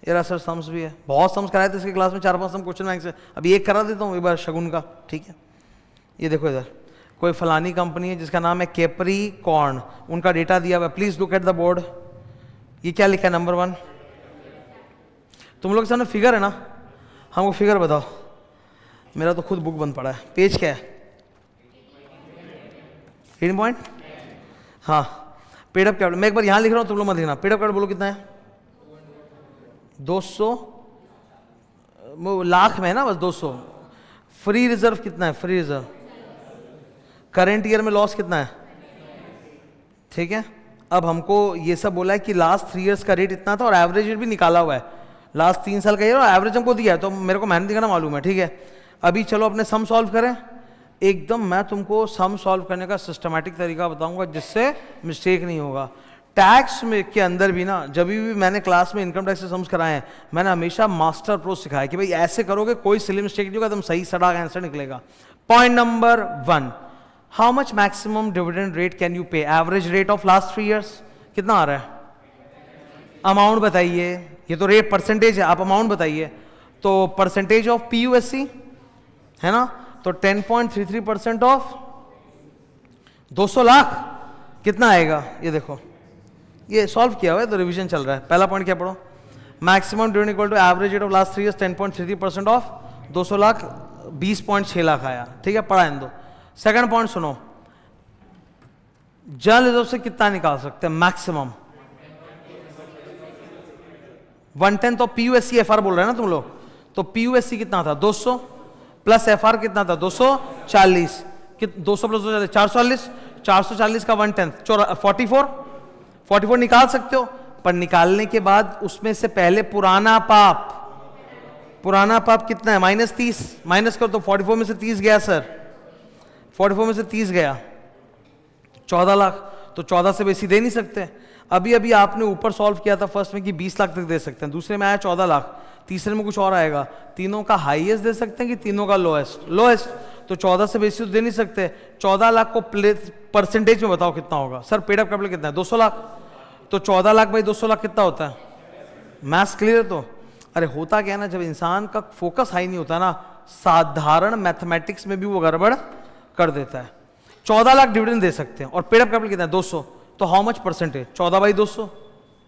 यार सर सम्स भी है, बहुत सम्स कराए थे इसके क्लास में, 4-5 सम क्वेश्चन बैंक से, अभी एक करा देता हूँ एक बार शगुन का। ठीक है, ये देखो इधर कोई फलानी कंपनी है जिसका नाम है कैप्रिकॉर्न, उनका डेटा दिया हुआ है, please look at the board. ये क्या लिखा है, नंबर 1, तुम लोग के सामने फिगर है ना, हमको फिगर बताओ, मेरा तो खुद बुक बंद पड़ा है, पेज क्या है, 8 पॉइंट, हाँ, पेड अप कैपिटल, मैं एक बार यहाँ लिख रहा हूँ, तुम लोग मत लिखना, पेड अप कैपिटल बोलो कितना है, 200 लाख में है ना, बस 200। फ्री रिजर्व कितना है, फ्री रिजर्व करंट ईयर में लॉस कितना है, ठीक है। अब हमको ये सब बोला है कि लास्ट 3 इयर्स का रेट इतना था और एवरेज रेट भी निकाला हुआ है, लास्ट 3 साल का ईयर और एवरेज हमको दिया है, तो मेरे को मेहनत करना मालूम है, ठीक है। अभी चलो अपने सम सॉल्व करें, एकदम मैं तुमको सम सॉल्व करने का सिस्टमैटिक तरीका बताऊंगा जिससे मिस्टेक नहीं होगा। टैक्स में के अंदर भी ना, जब भी मैंने क्लास में इनकम टैक्स से सम्स कराए हैं, मैंने हमेशा मास्टर अप्रोच सिखाया कि भाई ऐसे करोगे कोई सिली मिस्टेक नहीं होगा, एकदम सही सड़ा आंसर निकलेगा। Point number 1, how much maximum dividend rate can you pay? Average rate of last 3 years कितना आ रहा है? अमाउंट बताइए, ये तो रेट परसेंटेज है, आप अमाउंट बताइए। तो परसेंटेज ऑफ पीयूएससी है ना, तो 10.33% ऑफ 200 लाख कितना आएगा? ये देखो, ये सॉल्व किया हुआ है तो रिवीजन चल रहा है। पहला पॉइंट क्या पढ़ो? Maximum dividend equal to average rate of last 3 years 10.33% of 200 lakh 20.6 lakh आया। ठीक है, पढ़ा इन दो। सेकंड पॉइंट सुनो, जनरल रिजर्व से कितना निकाल सकते हैं मैक्सिमम? 1/10 तो पीयूएससी एफआर बोल रहे हैं ना तुम लोग, तो पीयूएससी कितना था? 200 प्लस एफआर कितना था? 240। 200 प्लस 240 440, 440 का 1/10 44 निकाल सकते हो, पर निकालने के बाद उसमें से पहले पुराना पाप कितना है? -30 माइनस करो तो 44 में से 30 गया सर, 44 में से 30 गया 14 लाख, तो 14 से बेसी दे नहीं सकते। अभी आपने ऊपर सॉल्व किया था फर्स्ट में कि 20 लाख तक दे सकते हैं, दूसरे में आया 14 लाख, तीसरे में कुछ और आएगा। तीनों का हाईएस्ट दे सकते हैं कि तीनों का लोएस्ट? तो 14 से बेसी तो दे नहीं सकते। 14 लाख को परसेंटेज में बताओ कितना होगा? सर पेड अप कैपिटल कितना है? 200 लाख, तो 14 लाख बाई 200 लाख कितना होता है? मैथ्स क्लियर है? तो अरे होता क्या है ना, जब इंसान का फोकस हाई नहीं होता ना, साधारण मैथमेटिक्स में भी वो गड़बड़ कर देता है। 14 लाख डिविडेंड दे सकते हैं और पेड अप कैपिटल कितना है? 200, तो how much percentage? 14 by 200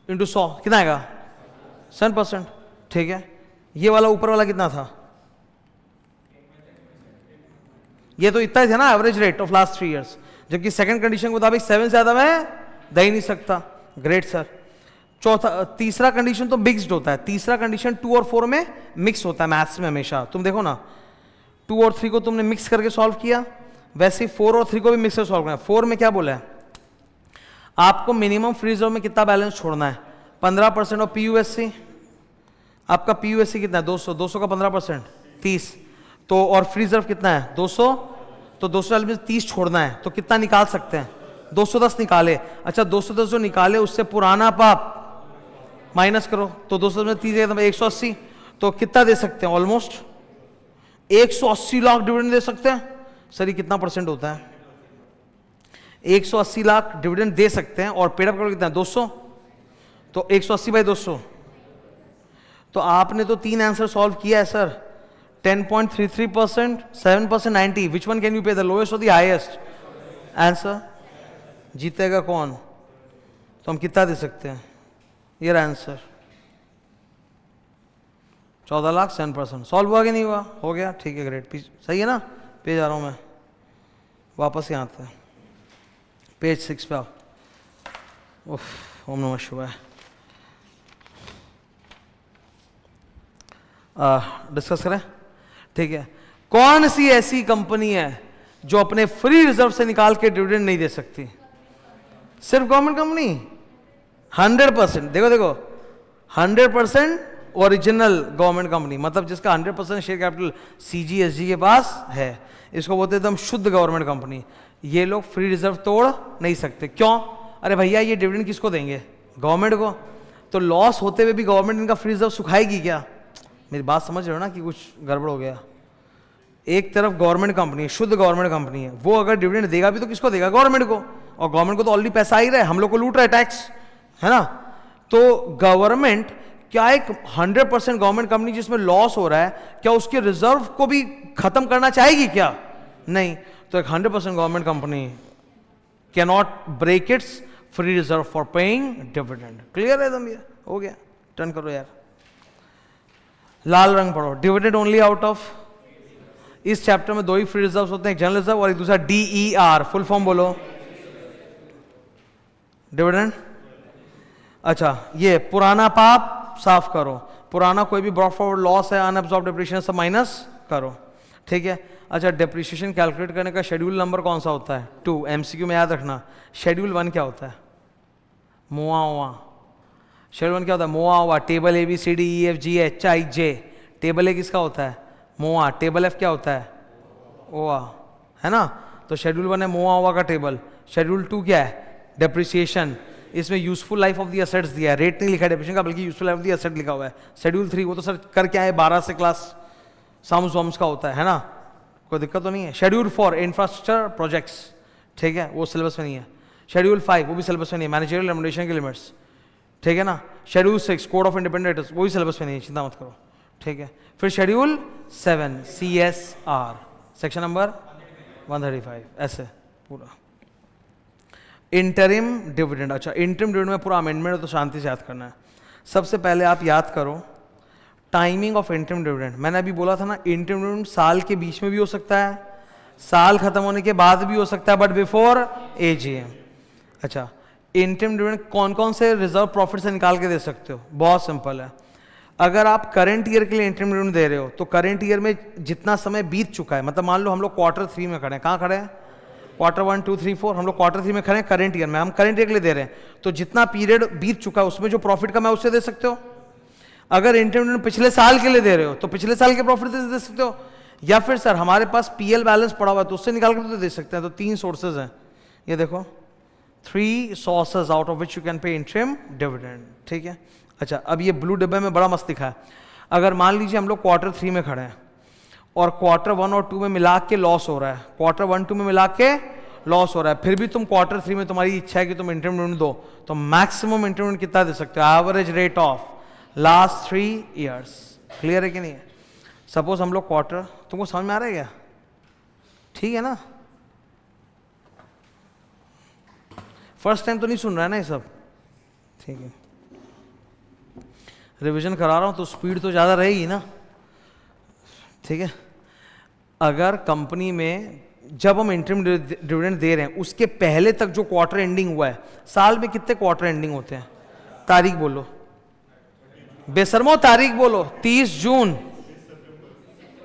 into 100 कितना आएगा? 7%। ठीक है, ये वाला ऊपर वाला कितना था? ये तो इतना ही था ना average rate of last 3 years, जबकि सेकंड कंडीशन के मुताबिक 7 से ज्यादा मैं दे ही नहीं सकता। Great sir. तीसरा कंडीशन तो मिक्स्ड होता है, तीसरा कंडीशन 2 और 4 में मिक्स होता है मैथ्स में हमेशा। तुम देखो ना, 2 और 3 को तुमने मिक्स करके सॉल्व किया, वैसे ही 4 और 3 को भी मिक्स करके सॉल्व करना है। 4 में क्या बोला है? आपको मिनिमम फ्री रिजर्व में कितना बैलेंस छोड़ना है? 15% ऑफ पीयूएससी। आपका पीयूएससी कितना है? 200, 200 का 15% 30, तो और फ्री रिजर्व कितना है? 200, तो 240 में 30 छोड़ना है, तो कितना निकाल सकते हैं? 210 निकाले। अच्छा 210 जो निकाले उससे पुराना पाप माइनस करो, तो 210 में 30 180, तो कितना दे सकते हैं? ऑलमोस्ट 180 लाख डिविडेंड दे सकते हैं। सर ये कितना परसेंट होता है? 180 लाख डिविडेंड दे सकते हैं और पेड अप कैपिटल कितना है? 200, तो 180 बाई 200, तो आपने तो 3 आंसर सॉल्व किया है sir. 10.33%, 7%, 90, which one can you पे? द लोएस्ट और द हाईएस्ट आंसर? जीतेगा कौन? तो हम कितना दे सकते हैं? ये आंसर 14 लाख 7%। सॉल्व हुआ कि नहीं हुआ? हो गया, ठीक है, ग्रेट। सही है ना? पेज आ रहा हूं मैं, वापस यहाँ आते हैं, पेज 6 पे आओ। ओम नमः शिवाय। डिस्कस करें, ठीक है। कौन सी ऐसी कंपनी है जो अपने फ्री रिजर्व से निकाल के डिविडेंड नहीं दे सकती? सिर्फ गवर्नमेंट कंपनी। 100%, देखो 100% ओरिजिनल गवर्नमेंट कंपनी, मतलब जिसका 100% शेयर कैपिटल सीजीएसजी के पास है, इसको बोलते एकदम शुद्ध गवर्नमेंट कंपनी। ये लोग फ्री रिजर्व तोड़ नहीं सकते। क्यों? अरे भैया ये डिविडेंड किसको देंगे? गवर्नमेंट को। तो लॉस होते हुए भी गवर्नमेंट इनका फ्री रिजर्व सुखाएगी क्या? मेरी बात समझ रहे हो ना कि कुछ गड़बड़ हो गया? एक तरफ गवर्नमेंट कंपनी, शुद्ध गवर्नमेंट कंपनी है, वो अगर डिविडेंड देगा भी तो किसको देगा? गवर्नमेंट को। और गवर्नमेंट को तो ऑलरेडी पैसा ही रहा है, हम लोग को लूट रहा है टैक्स, है ना? तो गवर्नमेंट क्या एक 100% गवर्नमेंट कंपनी जिसमें लॉस हो रहा है, क्या उसके रिजर्व को भी खत्म करना चाहेगी क्या? नहीं। तो एक 100% government company can not break its free reserve for paying dividend. Clear है एकदम? ये हो गया। टर्न करो यार, लाल रंग पढ़ो। डिविडेंड ओनली आउट ऑफ, इस चैप्टर में 2 ही फ्री रिजर्व होते हैं, एक जनरल रिजर्व और एक दूसरा DER। फुल फॉर्म बोलो। डिविडेंड। अच्छा ये पुराना पाप साफ करो, पुराना कोई भी ब्रॉट फॉरवर्ड लॉस है, अनअब्सॉर्ब्ड डेप्रिसिएशन सब माइनस करो, ठीक है। अच्छा डेप्रिसिएशन कैलकुलेट करने का शेड्यूल नंबर कौन सा होता है? 2। MCQ में याद रखना। शेड्यूल 1 क्या होता है? मुआवजा। शेड्यूल 1 क्या होता है? मुआवजा। Table ABCDEFGHIJ। टेबल A किसका होता है? मुआ। टेबल F क्या होता है? ओआ, है ना? तो शेड्यूल 1 है मुआवजा का टेबल। शेड्यूल 2 क्या है? डेप्रिसिएशन। इसमें useful life of the assets दिया है, रेट नहीं लिखा है डेफिनेशन का, बल्कि useful life of the asset लिखा हुआ है। शेड्यूल 3 वो तो सर कर क्या है, 12 से क्लास सम्स वम्स का होता है ना, कोई दिक्कत तो नहीं है। शेड्यूल 4 इंफ्रास्ट्रक्चर प्रोजेक्ट्स, ठीक है, वो सिलेबस में नहीं है। शेड्यूल 5 वो भी सिलेबस में नहीं है, मैनेजरियल रेमुनरेशन के लिमिट्स, ठीक है ना। शेड्यूल 6 कोड ऑफ इंडिपेंडेंट, वो भी सिलेबस में नहीं है, चिंता मत करो, ठीक है। फिर शेड्यूल 7 CSR सेक्शन नंबर 135, ऐसे पूरा। इंटरिम डिविडेंड, अच्छा इंटरिम डिविडेंड में पूरा अमेंडमेंट है तो शांति से याद करना है। सबसे पहले आप याद करो टाइमिंग ऑफ इंटरिम डिविडेंड। मैंने अभी बोला था ना, इंटरिम डिविडेंड साल के बीच में भी हो सकता है, साल खत्म होने के बाद भी हो सकता है, बट बिफोर AGM। अच्छा, इंटरिम डिविडेंड कौन कौन से रिजर्व प्रॉफिट से निकाल के दे सकते हो? बहुत सिंपल है। अगर आप करंट ईयर के लिए इंटरिम डिविडेंड दे रहे हो तो करंट ईयर में जितना समय बीत चुका है, मतलब मान लो हम लोग क्वार्टर 3 में खड़े हैं, कहाँ खड़े हैं? क्वार्टर 1 2 3 4, हम लोग क्वार्टर 3 में खड़े हैं करंट ईयर में, हम करंट ईयर के लिए दे रहे हैं, तो जितना पीरियड बीत चुका है उसमें जो प्रॉफिट का मैं उससे दे सकते हो। अगर इंटरिम डिविडेंड पिछले साल के लिए दे रहे हो तो पिछले साल के प्रॉफिट से दे सकते हो, या फिर सर हमारे पास PL बैलेंस पड़ा हुआ है तो उससे निकाल कर तो दे सकते हैं। तो 3 सोर्सेज हैं, ये देखो 3 sources out of which you can pay interim dividend, ठीक है। अच्छा, अब ये ब्लू डिब्बे में बड़ा मस्त दिखा है। अगर मान लीजिए हम लोग क्वार्टर 3 में खड़े हैं और क्वार्टर 1 और 2 में मिला के लॉस हो रहा है, क्वार्टर 1 2 में मिला के लॉस हो रहा है, फिर भी तुम क्वार्टर 3 में तुम्हारी इच्छा है कि तुम इंटरिम डिविडेंड दो, तो मैक्सिमम इंटरिम डिविडेंड कितना दे सकते हो? Average rate of last 3 years। Clear है कि नहीं? सपोज हम लोग क्वार्टर, तुमको समझ में आ रहा है क्या? ठीक है ना, फर्स्ट टाइम तो नहीं सुन रहा है ना ये सब, ठीक है। रिवीजन करा रहा हूं तो स्पीड तो ज़्यादा रहेगी ना, ठीक है। अगर कंपनी में जब हम इंटरिम डिविडेंड दे रहे हैं उसके पहले तक जो क्वार्टर एंडिंग हुआ है, साल में कितने क्वार्टर एंडिंग होते हैं? तारीख बोलो बेशर्मो, तारीख बोलो। 30 जून।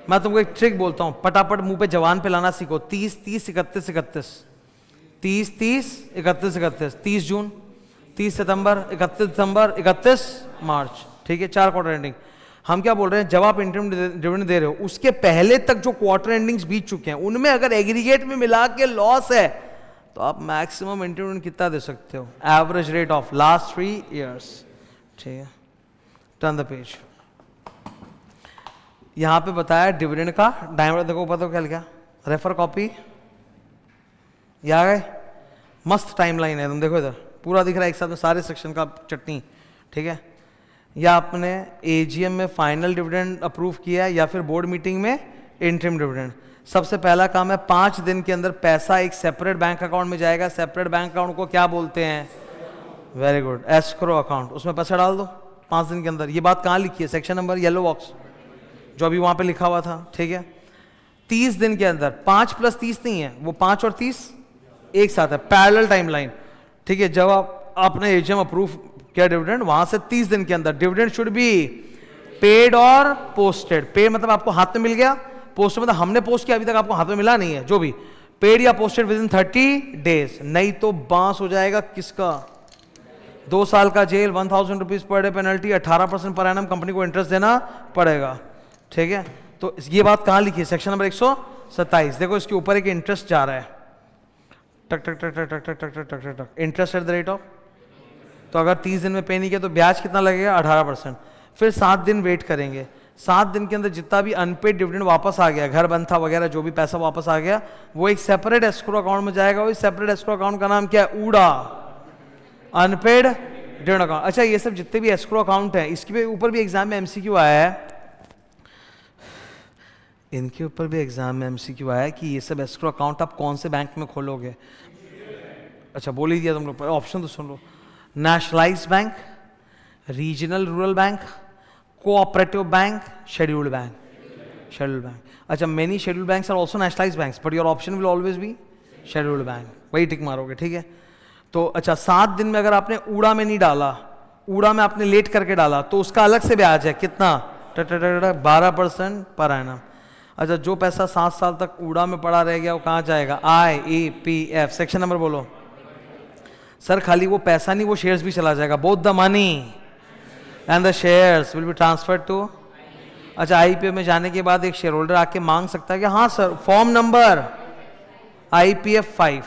मैं तुमको एक ट्रिक बोलता हूं, पटापट मुंह पे जवान पे लाना सीखो। 30 30 31 31, 30 30 31 31, 30 जून, 30 सितंबर, 31 दिसंबर, 31 मार्च, ठीक है, 4 क्वार्टर एंडिंग। हम क्या बोल रहे हैं, जब आप इंटरिम डिविडेंड दे रहे हो उसके पहले तक जो क्वार्टर एंडिंग्स बीत चुके हैं उनमें अगर एग्रीगेट में मिला के लॉस है तो आप मैक्सिमम इंटरिम डिविडेंड कितना दे सकते हो? Average rate of last 3 years, ठीक है। Turn the page. यहां पे बताया डिविडेंड का डायमीटर, देखो पता क्या लिखा, रेफर कॉपी, ये आ गए, मस्त टाइमलाइन है, तुम देखो इधर पूरा दिख रहा है एक साथ में सारे सेक्शन का चटनी, ठीक है। या आपने AGM में फाइनल डिविडेंड अप्रूव किया है या फिर बोर्ड मीटिंग में इंटरिम डिविडेंड। सबसे पहला काम है 5 दिन के अंदर पैसा एक सेपरेट बैंक अकाउंट में जाएगा। सेपरेट बैंक अकाउंट को क्या बोलते हैं? Very good, escrow account. उसमें पैसा डाल दो 5 दिन के अंदर। ये बात कहाँ लिखी है? सेक्शन नंबर येलो बॉक्स जो अभी वहां पे लिखा हुआ था, ठीक है। 30 दिन के अंदर, 5 + 30 नहीं है, वो 5 और 30 एक साथ है, पैरेलल टाइमलाइन, ठीक है। जब आपने AGM अप्रूव किया डिविडेंड, वहां से 30 दिन के अंदर डिविडेंड शुड बी पेड और पोस्टेड। पे मतलब आपको हाथ में मिल गया, पोस्ट मतलब हमने पोस्ट किया, अभी तक आपको हाथ में मिला नहीं है, जो भी पेड या पोस्टेड विद इन 30 days, नहीं तो बांस हो जाएगा किसका? 2 साल का जेल, 1000 rupees per day penalty, 18% per annum company को इंटरेस्ट देना पड़ेगा, ठीक है। तो ये बात कहां लिखी है? Section number 127। देखो इसके ऊपर एक इंटरेस्ट जा रहा है, टक टक टक टक टक टक टक टक टक टक, interest at the rate of, तो अगर 30 दिन में पे नहीं किया तो ब्याज कितना लगेगा? 18%। फिर 7 दिन वेट करेंगे, 7 दिन के अंदर जितना भी अनपेड डिविडेंड वापस आ गया, घर बंद था वगैरह जो भी पैसा वापस आ गया, वो एक सेपरेट एस्क्रो अकाउंट में जाएगा। वो सेपरेट एस्क्रो अकाउंट का नाम क्या है? ऊडा, अनपेड डिविडेंड अकाउंट। अच्छा, ये सब जितने भी एस्क्रो अकाउंट हैं, इसके ऊपर भी एग्जाम में MCQ आया है, इनके ऊपर भी एग्जाम में MCQ आया है कि ये सब एस्क्रो अकाउंट आप कौन से बैंक में खोलोगे। अच्छा, बोल ही दिया तुम लोग, ऑप्शन तो सुन लो। Nationalised bank, regional rural bank, cooperative bank, scheduled bank. Scheduled bank. अच्छा, many scheduled banks are also nationalised banks, but your option will always be scheduled bank, वही टिक मारोगे, ठीक है। तो अच्छा, 7 दिन में अगर आपने ऊड़ा में नहीं डाला, ऊड़ा में आपने लेट करके डाला, तो उसका अलग से ब्याज है, कितना? 12% पर एनम। अच्छा, जो पैसा 7 साल तक ऊड़ा में पड़ा रह गया वो कहाँ जाएगा? IEPF। सेक्शन नंबर बोलो। सर खाली वो पैसा नहीं, वो शेयर्स भी चला जाएगा। Both the money and the shares will be transferred to. अच्छा, IPF में जाने के बाद एक शेयर होल्डर आके मांग सकता है कि हाँ sir, form number IPF 5,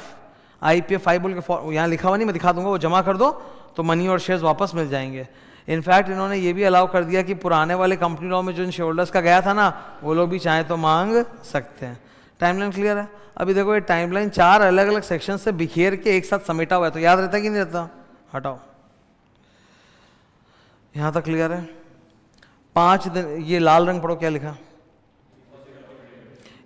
IPF5 बोल के यहाँ लिखा हुआ नहीं, मैं दिखा दूंगा, वो जमा कर दो तो मनी और शेयर्स वापस मिल जाएंगे। इनफैक्ट इन्होंने ये भी अलाउ कर दिया कि पुराने वाले कंपनी लॉ में जो इन शेयर होल्डर्स का गया था ना, वो लोग भी चाहें तो मांग सकते हैं। टाइमलाइन क्लियर है? अभी देखो ये टाइमलाइन 4 अलग अलग सेक्शन से बिखेर के एक साथ समेटा हुआ है, तो याद रहता कि नहीं रहता? हटाओ, यहां तक क्लियर है? 5 दिन, ये लाल रंग पढ़ो क्या लिखा,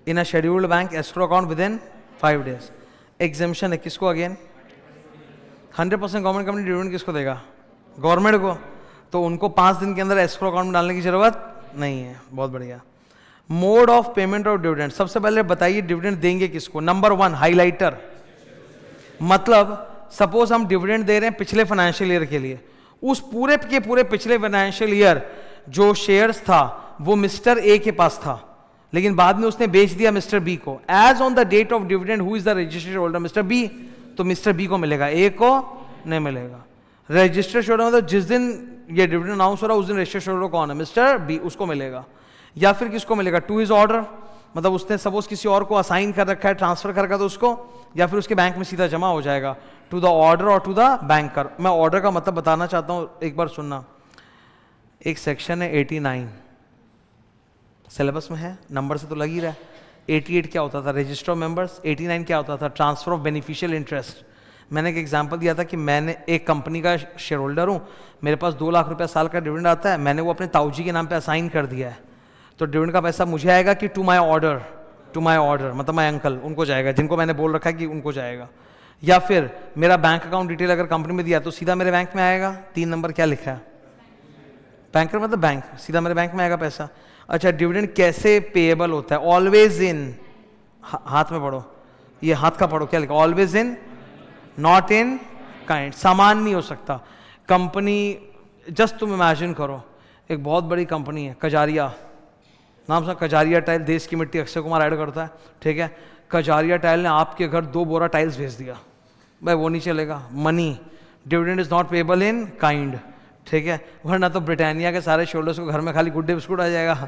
in a scheduled bank escrow account with in 5 days। Exemption है किसको? अगेन 100% गवर्नमेंट कंपनी डिविडेंड किसको देगा? गवर्नमेंट को। तो उनको 5 दिन के अंदर एस्क्रो अकाउंट में डालने की जरूरत नहीं है। बहुत बढ़िया। Mode of payment of dividend, सबसे पहले बताइए डिविडेंड देंगे किसको? नंबर 1 हाइलाइटर, मतलब सपोज हम डिविडेंड दे रहे हैं पिछले फाइनेंशियल ईयर के लिए, उस पूरे के पूरे पिछले फाइनेंशियल ईयर जो शेयर्स था वो मिस्टर ए के पास था, लेकिन बाद में उसने बेच दिया मिस्टर बी को। As on the date of dividend who is the registered holder? Mister B. तो मिस्टर बी को मिलेगा, ए को नहीं मिलेगा। रजिस्टर्ड शेयर होल्डर मतलब जिस दिन ये डिविडेंड अनाउंस हो रहा है उस दिन रजिस्टर्ड शेयर होल्डर कौन है? मिस्टर बी, उसको मिलेगा। या फिर किसको मिलेगा? टू हिज ऑर्डर, मतलब उसने सपोज किसी और को असाइन कर रखा है, ट्रांसफर कर रखा है तो उसको, या फिर उसके बैंक में सीधा जमा हो जाएगा। टू द ऑर्डर और टू द बैंकर। मैं ऑर्डर का मतलब बताना चाहता हूं, एक बार सुनना। एक सेक्शन है 89, सिलेबस में है, नंबर से तो लग ही रहा है। 88 क्या होता था? Register of members. 89 क्या होता था? Transfer of beneficial interest. मैंने एक एग्जांपल दिया था कि मैंने एक कंपनी का शेयर होल्डर हूँ, मेरे पास 2 लाख रुपया साल का डिविडेंड आता है, मैंने वो अपने ताऊजी के नाम पे असाइन कर दिया है, तो डिविडेंड का पैसा मुझे आएगा कि to my order? To my order मतलब माय अंकल, उनको जाएगा, जिनको मैंने बोल रखा है कि उनको जाएगा। या फिर मेरा बैंक अकाउंट डिटेल अगर कंपनी में दिया तो सीधा मेरे बैंक में आएगा। 3 नंबर क्या लिखा है? बैंकर मतलब बैंक, सीधा मेरे बैंक में आएगा पैसा। अच्छा, डिविडेंड कैसे पेएबल होता है? ऑलवेज इन, हाथ में पढ़ो, ये हाथ का पढ़ो, क्या लिखा? Always in, not in kind. सामान नहीं हो सकता। कंपनी, जस्ट तुम इमेजिन करो, एक बहुत बड़ी कंपनी है कजारिया, नाम सुना? कजारिया टाइल, देश की मिट्टी, अक्षय कुमार ऐड करता है, ठीक है। कजारिया टाइल ने आपके घर 2 बोरा टाइल्स भेज दिया, भाई वो नहीं चलेगा। Money, dividend is not payable in kind, ठीक है। वरना तो ब्रिटानिया के सारे शोल्डर्स को घर में खाली गुड डे बिस्कुट आ जाएगा।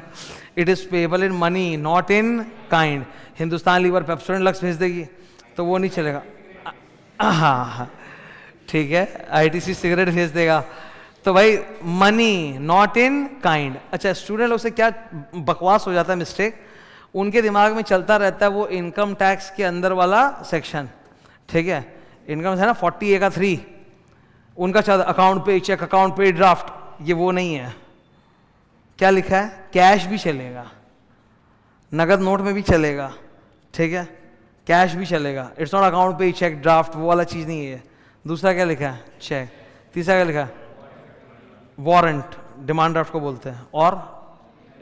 It is payable in money not in kind. Hindustan Lever Pepsodent Lux भेज देगी तो वो नहीं चलेगा। हाँ ठीक है, ITC सिगरेट भेज देगा तो भाई मनी नॉट इन काइंड। अच्छा, स्टूडेंट लोग से क्या बकवास हो जाता है, मिस्टेक, उनके दिमाग में चलता रहता है वो इनकम टैक्स के अंदर वाला सेक्शन, ठीक है। इनकम है ना 40A का 3, उनका चल अकाउंट पे चेक, अकाउंट पे ड्राफ्ट, ये वो नहीं है। क्या लिखा है? कैश भी चलेगा, नगद नोट में भी चलेगा, ठीक है, कैश भी चलेगा। इट्स नॉट अकाउंट पे चेक ड्राफ्ट, वो वाला चीज नहीं है। दूसरा क्या लिखा है? चेक। तीसरा क्या लिखा है? वारंट, डिमांड ड्राफ्ट को बोलते हैं। और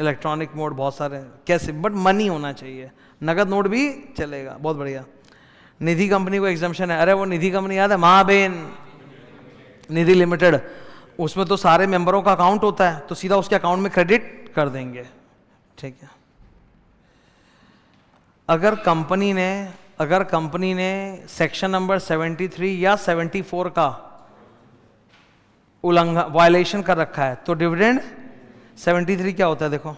इलेक्ट्रॉनिक मोड बहुत सारे, कैसे, बट मनी होना चाहिए, नगद नोट भी चलेगा। बहुत बढ़िया। निधि कंपनी को एग्जम्पशन है। अरे वो निधि कंपनी याद है, महाबेन निधि लिमिटेड, उसमें तो सारे मेंबरों का अकाउंट होता है, तो सीधा उसके अकाउंट में क्रेडिट कर देंगे, ठीक है। अगर कंपनी ने सेक्शन नंबर 73 या 74 का उल्लंघन, वायलेशन कर रखा है, तो डिविडेंड 73 क्या होता है? देखो,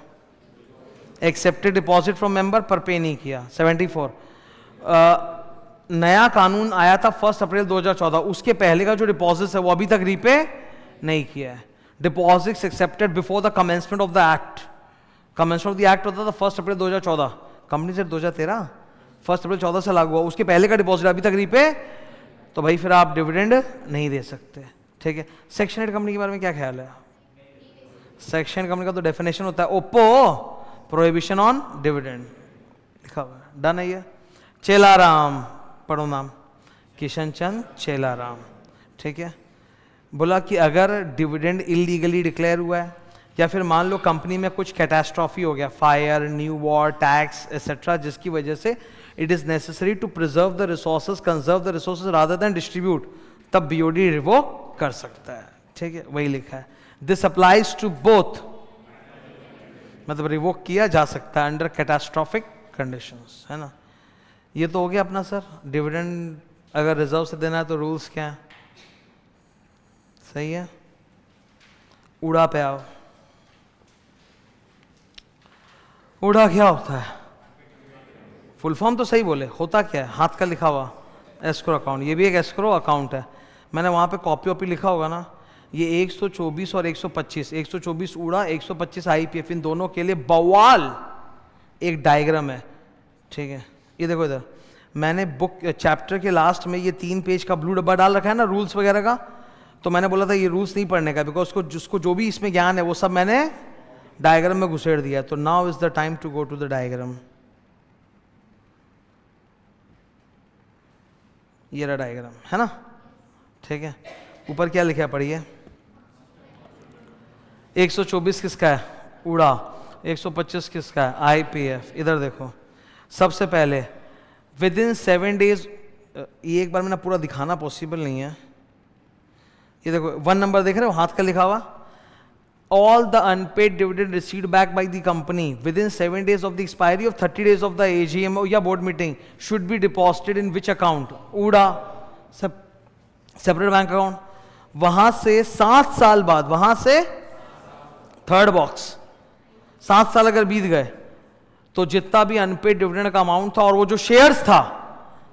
एक्सेप्टेड डिपॉजिट फ्रॉम मेंबर पर पे नहीं किया। 74 नया कानून आया था 1 अप्रैल 2014, उसके पहले का जो डिपॉजिट है वो अभी तक रीपे नहीं किया है। Deposits accepted before the commencement of the act, commencement of the act होता था 1 अप्रैल 2014, कंपनी से 2013, 1 अप्रैल 14 से लागू हुआ, उसके पहले का डिपॉजिट अभी तक रीपे, तो भाई फिर आप डिविडेंड नहीं दे सकते, ठीक है। सेक्शन 8 कंपनी के बारे में क्या ख्याल है? सेक्शन कंपनी का तो डेफिनेशन होता है ओप्पो, प्रोहिबिशन ऑन डिविडेंड, लिखा हुआ है, डन है ये। चेलाराम, पढ़ो नाम, किशन चंद चेलाराम, ठीक है। बोला कि अगर डिविडेंड इलीगली डिक्लेयर हुआ है, या फिर मान लो कंपनी में कुछ कैटास्ट्रॉफी हो गया, fire, new war, tax etcetera, जिसकी वजह से it is necessary to preserve the resources, conserve the resources rather than distribute, तब BOD रिवोक कर सकता है, ठीक है, वही लिखा है। दिस अप्लाइज टू बोथ, मतलब रिवोक किया जा सकता है अंडर कैटास्ट्रॉफिक कंडीशंस, है ना। ये तो हो गया अपना सर, डिविडेंड अगर रिजर्व से देना है तो रूल्स क्या है, सही है। उड़ा पे आओ, उड़ा क्या होता है? फुल फॉर्म तो सही बोले, होता क्या है? हाथ का लिखा हुआ एस्क्रो अकाउंट, ये भी एक एस्क्रो अकाउंट है। मैंने वहाँ पे कॉपी वॉपी लिखा होगा ना, ये 124 और 125, 124 ऊड़ा, 125 आईपीएफ, इन दोनों के लिए बवाल एक डायग्राम है, ठीक है। ये देखो इधर मैंने बुक चैप्टर के लास्ट में ये 3 पेज का ब्लू डब्बा डाल रखा है ना रूल्स वगैरह का, तो मैंने बोला था ये रूल्स नहीं पढ़ने का, बिकॉज जिसको जो भी इसमें ज्ञान है वो सब मैंने डायग्राम में घुसेड़ दिया। तो now is the time to go to the diagram. ये रहा डायग्राम, है ना, ठीक है। ऊपर क्या लिखा है पढ़िए। 124 किसका है? ऊड़ा। 125 किसका है? आईपीएफ। इधर देखो, सबसे पहले विद इन 7 डेज, ये एक बार मैंने पूरा दिखाना पॉसिबल नहीं है। ये देखो 1 नंबर देख रहे हो, हाथ का लिखा हुआ, all the unpaid dividend received back by the company within 7 days of the expiry of 30 days of the AGM या board meeting should be deposited in which account? ऊड़ा, सेपरेट बैंक अकाउंट। वहां से 7 साल बाद, वहां से थर्ड बॉक्स, 7 साल अगर बीत गए तो जितना भी अनपेड डिविडेंड का अमाउंट था और वो जो शेयर्स था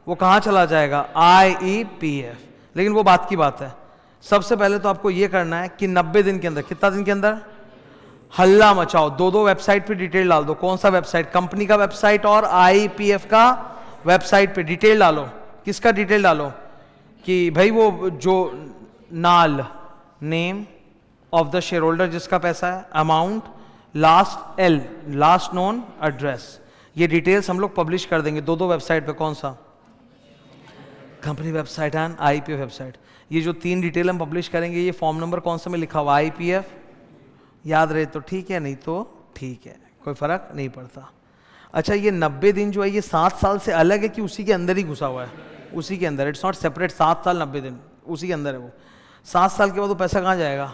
वो कहां चला जाएगा? आईईपीएफ। लेकिन वो बात की बात है, सबसे पहले तो आपको ये करना है कि 90 दिन के अंदर, कितना दिन के अंदर? हल्ला मचाओ, 2 वेबसाइट पे डिटेल डाल दो। कौन सा वेबसाइट? कंपनी का वेबसाइट और आईपीएफ का वेबसाइट पे डिटेल डालो। किसका डिटेल डालो? कि भाई वो जो नाल, name of the share holder जिसका पैसा है, amount, last L, last known address, ये डिटेल्स हम लोग पब्लिश कर देंगे 2 वेबसाइट पे। कौन सा? Company website and IPF website. ये जो 3 डिटेल हम पब्लिश करेंगे, ये फॉर्म नंबर कौन सा में लिखा हुआ? आईपीएफ। याद रहे तो ठीक है, नहीं तो ठीक है, कोई फर्क नहीं पड़ता। अच्छा, ये 90 दिन जो है ये 7 साल से अलग है कि उसी के अंदर ही घुसा हुआ है? उसी के अंदर, इट्स नॉट सेपरेट। 7 साल 90 दिन उसी के अंदर है वो। 7 साल के बाद वो पैसा कहाँ जाएगा?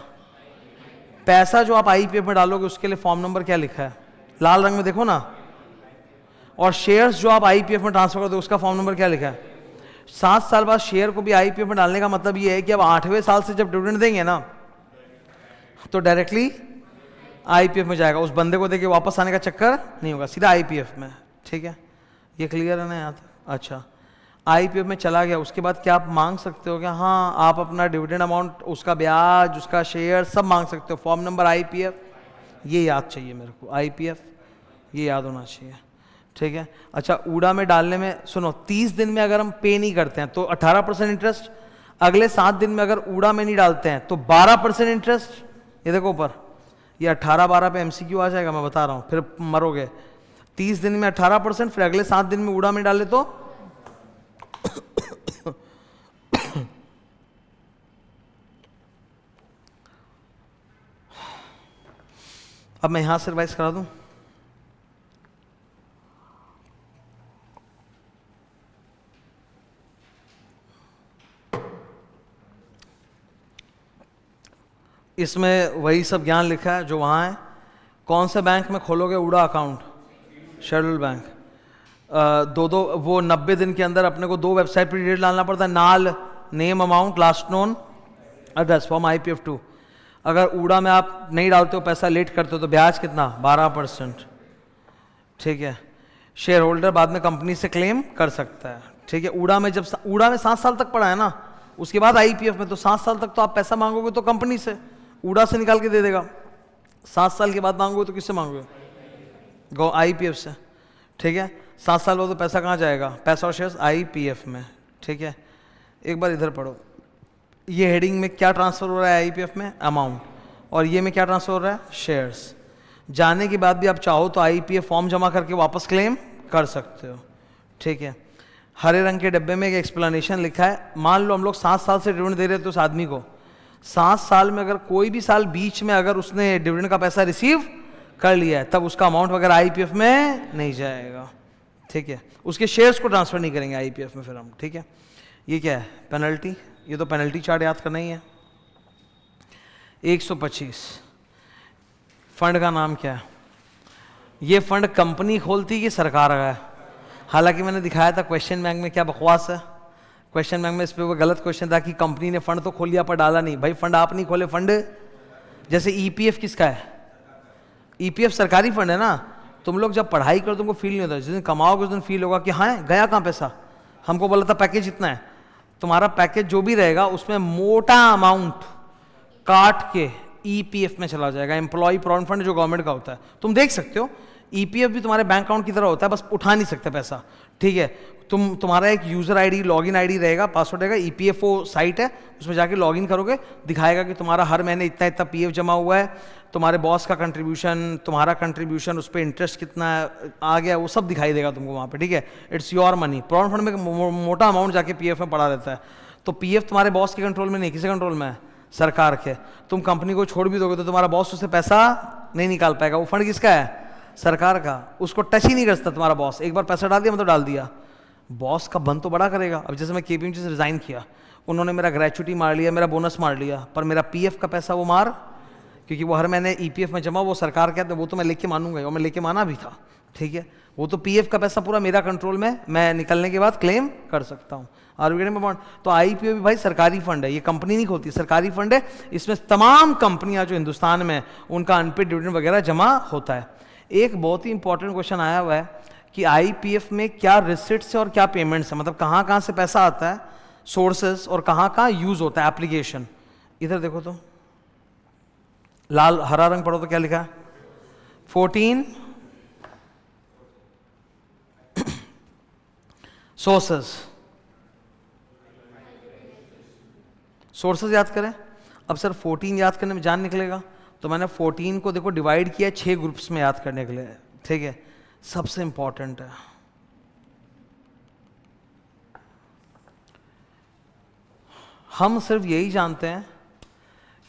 पैसा जो आप आईपीएफ में डालोगे उसके लिए फॉर्म नंबर क्या लिखा है? लाल रंग में देखो ना। और शेयर्स जो आप आईपीएफ में ट्रांसफर करते हो उसका फॉर्म नंबर क्या लिखा है? 7 साल बाद शेयर को भी आईपीएफ में डालने का मतलब ये है कि अब 8वें साल से जब डिविडेंड देंगे ना तो डायरेक्टली आईपीएफ में जाएगा। उस बंदे को देके वापस आने का चक्कर नहीं होगा, सीधा आईपीएफ में। ठीक है, ये क्लियर है ना यहाँ तक? अच्छा, आईपीएफ में चला गया, उसके बाद क्या आप मांग सकते हो क्या? हाँ, आप अपना डिविडेंड अमाउंट, उसका ब्याज, उसका शेयर सब मांग सकते हो। फॉर्म नंबर आईपीएफ, ये याद चाहिए मेरे को, आईपीएफ ये याद होना चाहिए। ठीक है। अच्छा, ऊड़ा में डालने में सुनो, 30 दिन में अगर हम पे नहीं करते हैं तो 18% इंटरेस्ट, अगले 7 दिन में अगर ऊड़ा में नहीं डालते हैं तो 12% इंटरेस्ट। ये देखो ऊपर, ये 18-12 पे एमसीक्यू आ जाएगा, मैं बता रहा हूँ, फिर मरोगे। 30 दिन में 18%, फिर अगले 7 दिन में ऊड़ा में डाले तो अब मैं यहां से रिवाइज करा दूं। इसमें वही सब ज्ञान लिखा है जो वहाँ है। कौन से बैंक में खोलोगे ऊड़ा अकाउंट? Schedule bank. दो वो 90 दिन के अंदर अपने को 2 वेबसाइट पर डिटेल डालना पड़ता है, नाल, name, amount, last known address, form IPF2। अगर ऊड़ा में आप नहीं डालते हो, पैसा लेट करते हो तो ब्याज कितना? 12%। ठीक है। शेयर होल्डर बाद में कंपनी से क्लेम कर सकता है। ठीक है। ऊड़ा में जब ऊड़ा में 7 साल तक पड़ा है ना, उसके बाद IPF में तो 7 साल तक तो आप पैसा मांगोगे तो कंपनी से, ऊड़ा से निकाल के दे देगा। 7 साल के बाद मांगोगे तो किससे मांगोगे? IPF से। ठीक है। 7 साल बाद तो पैसा कहाँ जाएगा? पैसा और शेयर्स IPF में। ठीक है। एक बार इधर पढ़ो, ये हेडिंग में क्या ट्रांसफर हो रहा है IPF में? अमाउंट। और ये में क्या ट्रांसफर हो रहा है? शेयर्स। जाने के बाद भी आप चाहो तो IPF फॉर्म जमा करके वापस क्लेम कर सकते हो। ठीक है। हरे रंग के डब्बे में एक एक्सप्लेनेशन लिखा है। मान लो हम लोग 7 साल से डिविडेंड दे रहे थे उस आदमी को, 7 साल में अगर कोई भी साल बीच में अगर उसने डिविडेंड का पैसा रिसीव कर लिया है, तब उसका अमाउंट वगैरह IPF में नहीं जाएगा। ठीक है। उसके शेयर्स को ट्रांसफर नहीं करेंगे IPF में फिर हम। ठीक है। ये क्या है? पेनल्टी। ये तो पेनल्टी चार्ट याद करना ही है। 125 फंड का नाम क्या है? ये फंड कंपनी खोलती कि सरकार का है? हालांकि मैंने दिखाया था क्वेश्चन बैंक में क्या बकवास है। क्वेश्चन बैंक में इस पे वो गलत क्वेश्चन था कि कंपनी ने फंड तो खोल लिया पर डाला नहीं। भाई फंड आप नहीं खोले, फंड जैसे EPF किसका है? EPF सरकारी फंड है ना। तुम लोग जब पढ़ाई करो तुमको फील नहीं होता, जिस दिन कमाओगे उस दिन फील होगा कि हाँ गया कहाँ पैसा, हमको बोला था पैकेज इतना है, तुम्हारा पैकेज जो भी रहेगा उसमें मोटा अमाउंट काट के ईपीएफ में चला जाएगा, एम्प्लॉय प्रोविडेंट फंड जो गवर्नमेंट का होता है। तुम देख सकते हो ईपीएफ भी तुम्हारे बैंक अकाउंट की तरह होता है, बस उठा नहीं सकते पैसा, ठीक है। तुम्हारा एक यूजर आईडी, लॉगिन आईडी रहेगा, पासवर्ड रहेगा, ईपीएफओ साइट है, उसमें जाके लॉगिन करोगे, दिखाएगा कि तुम्हारा हर महीने इतना इतना पीएफ जमा हुआ है, तुम्हारे बॉस का कंट्रीब्यूशन, तुम्हारा कंट्रीब्यूशन, उस पर इंटरेस्ट कितना आ गया, वो सब दिखाई देगा तुमको वहाँ पे, ठीक है। It's your money. Provident fund में मोटा अमाउंट जाके पीएफ में पड़ा रहता है। तो पीएफ तुम्हारे बॉस के कंट्रोल में नहीं, किसी कंट्रोल में है? सरकार के। तुम कंपनी को छोड़ भी दोगे तो तुम्हारा बॉस उससे पैसा नहीं निकाल पाएगा। वो फंड किसका है? सरकार का। उसको टच ही नहीं कर सकता तुम्हारा बॉस। एक बार पैसा डाल दिया मतलब डाल दिया। बॉस का बन तो बड़ा करेगा। अब जैसे मैं केपीएमजी से रिजाइन किया, उन्होंने मेरा ग्रेचुटी मार लिया, मेरा बोनस मार लिया, पर मेरा पीएफ का पैसा वो मार, क्योंकि वो हर महीने ईपीएफ में जमा, वो सरकार के आते, वो तो मैं लेके मानूंगा, और मैं लेके माना भी था, ठीक है। वो तो पीएफ का पैसा पूरा मेरा कंट्रोल में, मैं निकलने के बाद क्लेम कर सकता हूँ। तो आईपीओ भी भाई सरकारी फंड है, ये कंपनी नहीं खोलती, सरकारी फंड है। इसमें तमाम कंपनियां जो हिंदुस्तान में, उनका अनपेड डिविडेंड वगैरह जमा होता है। एक बहुत ही इंपॉर्टेंट क्वेश्चन आया हुआ है कि आईपीएफ में क्या रिसिट्स है और क्या पेमेंट्स है, मतलब कहाँ कहाँ से पैसा आता है, सोर्सेस, और कहाँ कहाँ यूज होता है एप्लीकेशन। इधर देखो तो लाल हरा रंग पढ़ो तो क्या लिखा है? 14 सोर्सेस याद करें। अब सर 14 याद करने में जान निकलेगा, तो मैंने 14 को देखो डिवाइड किया 6 ग्रुप्स में याद करने के लिए, ठीक है। सबसे इंपॉर्टेंट है, हम सिर्फ यही जानते हैं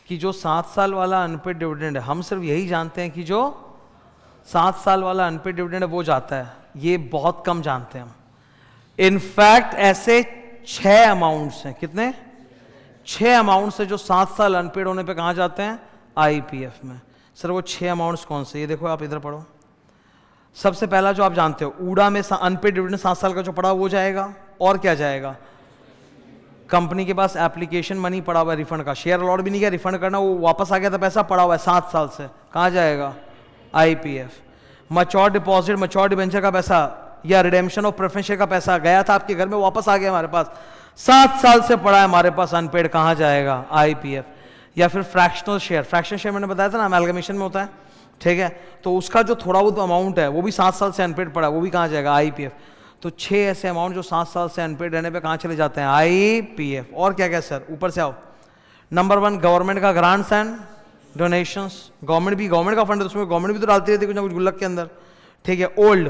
कि जो 7 साल वाला अनपेड डिविडेंड है, हम सिर्फ यही जानते हैं कि जो 7 साल वाला अनपेड डिविडेंड है वो जाता है। ये बहुत कम जानते हैं हम। इनफैक्ट ऐसे 6 अमाउंट्स हैं। कितने? 6 अमाउंट्स है जो 7 साल अनपेड होने पे कहाँ जाते हैं? आईपीएफ में। सर वो 6 अमाउंट्स कौन से? ये देखो आप इधर पढ़ो। सबसे पहला जो आप जानते हो, ऊडा में अनपेड डिविडेंड 7 साल का जो पड़ा वो जाएगा। और क्या जाएगा? कंपनी के पास एप्लीकेशन मनी पड़ा हुआ है रिफंड का, शेयर अलॉट भी नहीं किया, रिफंड करना, वो वापस आ गया था, पैसा पड़ा हुआ है 7 साल से, कहाँ जाएगा? IPF. Mature deposit, mature debenture का पैसा या रिडेम्पशन ऑफ प्रेफरेंस शेयर का पैसा गया था आपके घर में, वापस आ गया हमारे पास, 7 साल से पड़ा है हमारे पास अनपेड, कहाँ जाएगा? आईपीएफ। या फिर फ्रैक्शनल शेयर, फ्रैक्शनल शेयर मैंने बताया था ना, अमेलगमेशन में होता है, ठीक है। तो उसका जो थोड़ा बहुत अमाउंट है वो भी 7 साल से अनपेड पड़ा है, वो भी कहाँ जाएगा? आईपीएफ। तो 6 ऐसे अमाउंट जो 7 साल से अनपेड रहने पे कहाँ चले जाते हैं? आईपीएफ। और क्या क्या सर? ऊपर से आओ। नंबर 1 गवर्नमेंट का ग्रांट्स एंड डोनेशंस। गवर्नमेंट का फंड है, उसमें गवर्नमेंट भी तो डालती रहती है कुछ ना कुछ गुल्लक के अंदर, ठीक है। ओल्ड,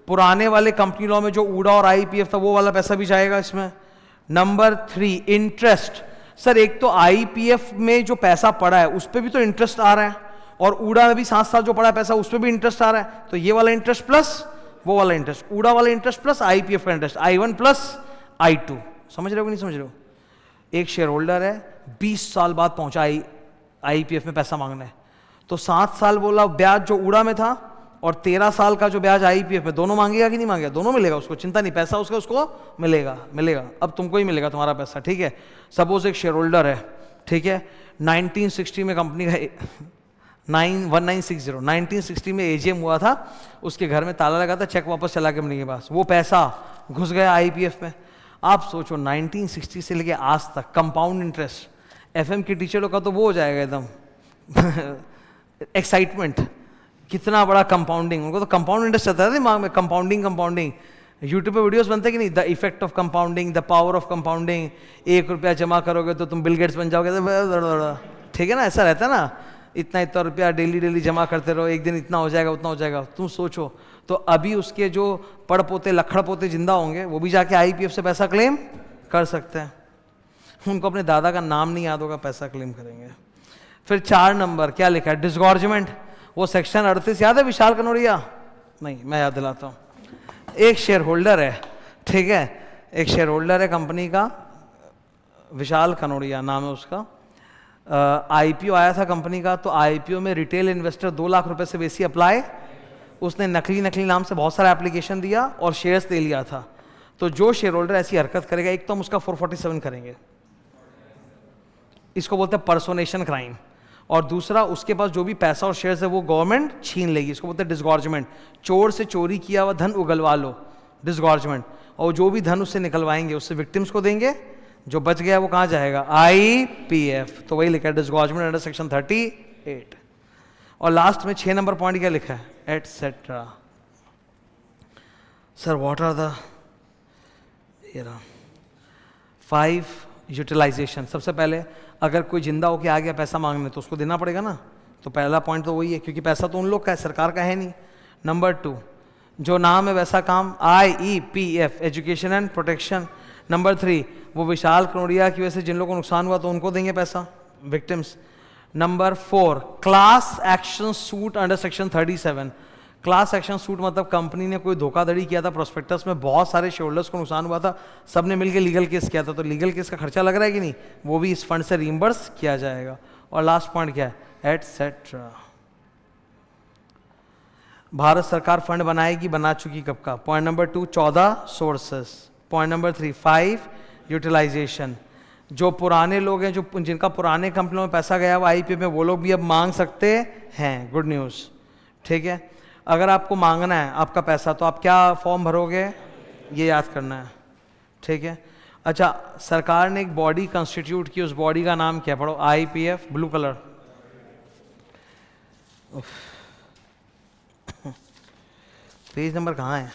पुराने वाले कंपनी लॉ में जो ऊडा और आईपीएफ था वो वाला पैसा भी जाएगा इसमें। Number 3 interest. सर एक तो आईपीएफ में जो पैसा पड़ा है उस पर भी तो इंटरेस्ट आ रहा है, और ऊडा में भी 7 साल जो पड़ा है पैसा उस पर भी इंटरेस्ट आ रहा है। तो ये वाला इंटरेस्ट प्लस वो वाला इंटरेस्ट, ऊडा वाला इंटरेस्ट प्लस आईपीएफ का इंटरेस्ट, I1 प्लस I2। समझ रहे हो कि नहीं समझ रहे हो? एक शेयर होल्डर है, 20 साल बाद पहुंचा आईपीएफ में पैसा मांगना है, तो 7 साल बोला ब्याज जो ऊडा में था और 13 साल का जो ब्याज आईपीएफ में, दोनों मांगेगा कि नहीं मांगेगा? दोनों मिलेगा उसको, चिंता नहीं, पैसा उसका उसको मिलेगा। अब तुमको ही मिलेगा तुम्हारा पैसा, ठीक है। सपोज एक शेयर होल्डर है, ठीक है, 1960 में कंपनी का 1960 में एजीएम हुआ था, उसके घर में ताला लगा था, चेक वापस चला कंपनी के पास, वो पैसा घुस गया आईपीएफ में। आप सोचो 1960 से लेके आज तक कंपाउंड इंटरेस्ट, एफएम के टीचरों का तो वो हो जाएगा एकदम एक्साइटमेंट, कितना बड़ा कंपाउंडिंग, उनको तो कंपाउंड इंटरेस्ट चलता है दिमाग में, कंपाउंडिंग। यूट्यूब पे वीडियोस बनते कि नहीं, the effect of compounding, the power of compounding, 1 रुपया जमा करोगे तो तुम बिल गेट्स बन जाओगे, ठीक है ना, ऐसा रहता है ना, इतना रुपया डेली जमा करते रहो, एक दिन इतना हो जाएगा उतना हो जाएगा। तुम सोचो, तो अभी उसके जो पड़ पोते लखड़ पोते जिंदा होंगे वो भी जाके आईपीएफ से पैसा क्लेम कर सकते हैं। उनको अपने दादा का नाम नहीं याद होगा, पैसा क्लेम करेंगे। फिर 4 नंबर क्या लिखा है? डिसगॉर्जमेंट। वो सेक्शन 38 याद है विशाल कनोरिया? नहीं, मैं याद दिलाता हूँ। एक शेयर होल्डर है, ठीक है, एक शेयर होल्डर है कंपनी का, विशाल कनोरिया नाम है उसका। आईपीओ आया था कंपनी का, तो आईपीओ में रिटेल इन्वेस्टर 2 लाख रुपए से बेसी अप्लाई, उसने नकली नाम से बहुत सारा एप्लीकेशन दिया और शेयर्स ले लिया था। तो जो शेयर होल्डर ऐसी हरकत करेगा, एक तो हम उसका 447 करेंगे, इसको बोलते हैं पर्सोनेशन क्राइम, और दूसरा उसके पास जो भी पैसा और शेयर्स है वो गवर्नमेंट छीन लेगी, इसको बोलते हैं डिसगॉर्जमेंट। चोर से चोरी किया हुआ धन उगलवा लो, डिसगॉर्जमेंट, और जो भी धन उससे निकलवाएंगे उससे विक्टिम्स को देंगे, जो बच गया वो कहाँ जाएगा, IPF। तो वही लिखा है डिसगॉर्जमेंट अंडर सेक्शन 38। और लास्ट में 6 नंबर पॉइंट क्या लिखा है, etcetera. Sir what are the 5 utilisation. सबसे पहले अगर कोई जिंदा होके आ गया पैसा मांगने तो उसको देना पड़ेगा ना, तो पहला पॉइंट तो वही है, क्योंकि पैसा तो उन लोग का है, सरकार का है नहीं। नंबर 2, जो नाम है वैसा काम, IEPF, education and protection. Number 3, वो विशाल कनोडिया की वजह से जिन लोगों को नुकसान हुआ तो उनको देंगे पैसा, victims. Number 4, class action suit under section 37। Class action suit मतलब कंपनी ने कोई धोखाधड़ी किया था प्रोस्पेक्टस में, बहुत सारे शेयर होल्डर्स को नुकसान हुआ था, सबने मिलकर लीगल केस किया था, तो लीगल केस का खर्चा लग रहा है कि नहीं, वो भी इस फंड से रीइंबर्स किया जाएगा। और लास्ट पॉइंट क्या है, एटसेट्रा। भारत सरकार फंड बनाएगी, बना चुकी कब का। Point number 2, 14 sources. Point number 3, 5 utilisation. जो पुराने लोग हैं, जो जिनका पुराने कंपनियों में पैसा गया हुआ IPF में, वो लोग भी अब मांग सकते हैं, गुड न्यूज़, ठीक है। अगर आपको मांगना है आपका पैसा तो आप क्या फॉर्म भरोगे, ये याद करना है, ठीक है। अच्छा, सरकार ने एक बॉडी कंस्टिट्यूट की, उस बॉडी का नाम क्या, पढ़ो, IPF, blue colour. Page number कहाँ है,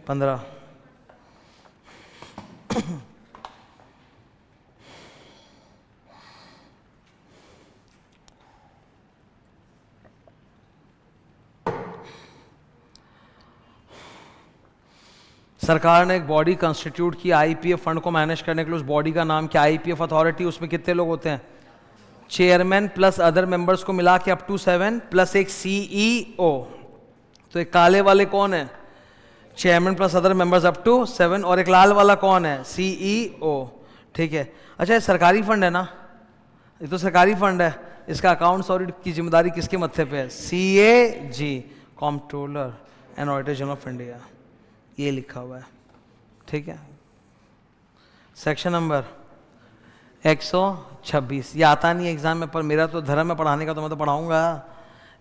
15। सरकार ने एक बॉडी कंस्टिट्यूट की IPF फंड को मैनेज करने के लिए। उस बॉडी का नाम क्या, IPF अथॉरिटी। उसमें कितने लोग होते हैं, चेयरमैन प्लस अदर मेंबर्स को मिला के अप टू 7 प्लस एक CEO। तो एक काले वाले कौन है, chairman plus other members up to 7, और एक लाल वाला कौन है, CEO, ठीक है। अच्छा, ये सरकारी फंड है ना, ये तो सरकारी फंड है, इसका अकाउंट्स ऑडिट की जिम्मेदारी किसके मत्थे पे है, CAG, comptroller and auditor general of India, ये लिखा हुआ है, ठीक है। सेक्शन नंबर 126, ये आता नहीं है एग्जाम में, पर मेरा तो धर्म है पढ़ाने का, तो मैं तो पढ़ाऊंगा।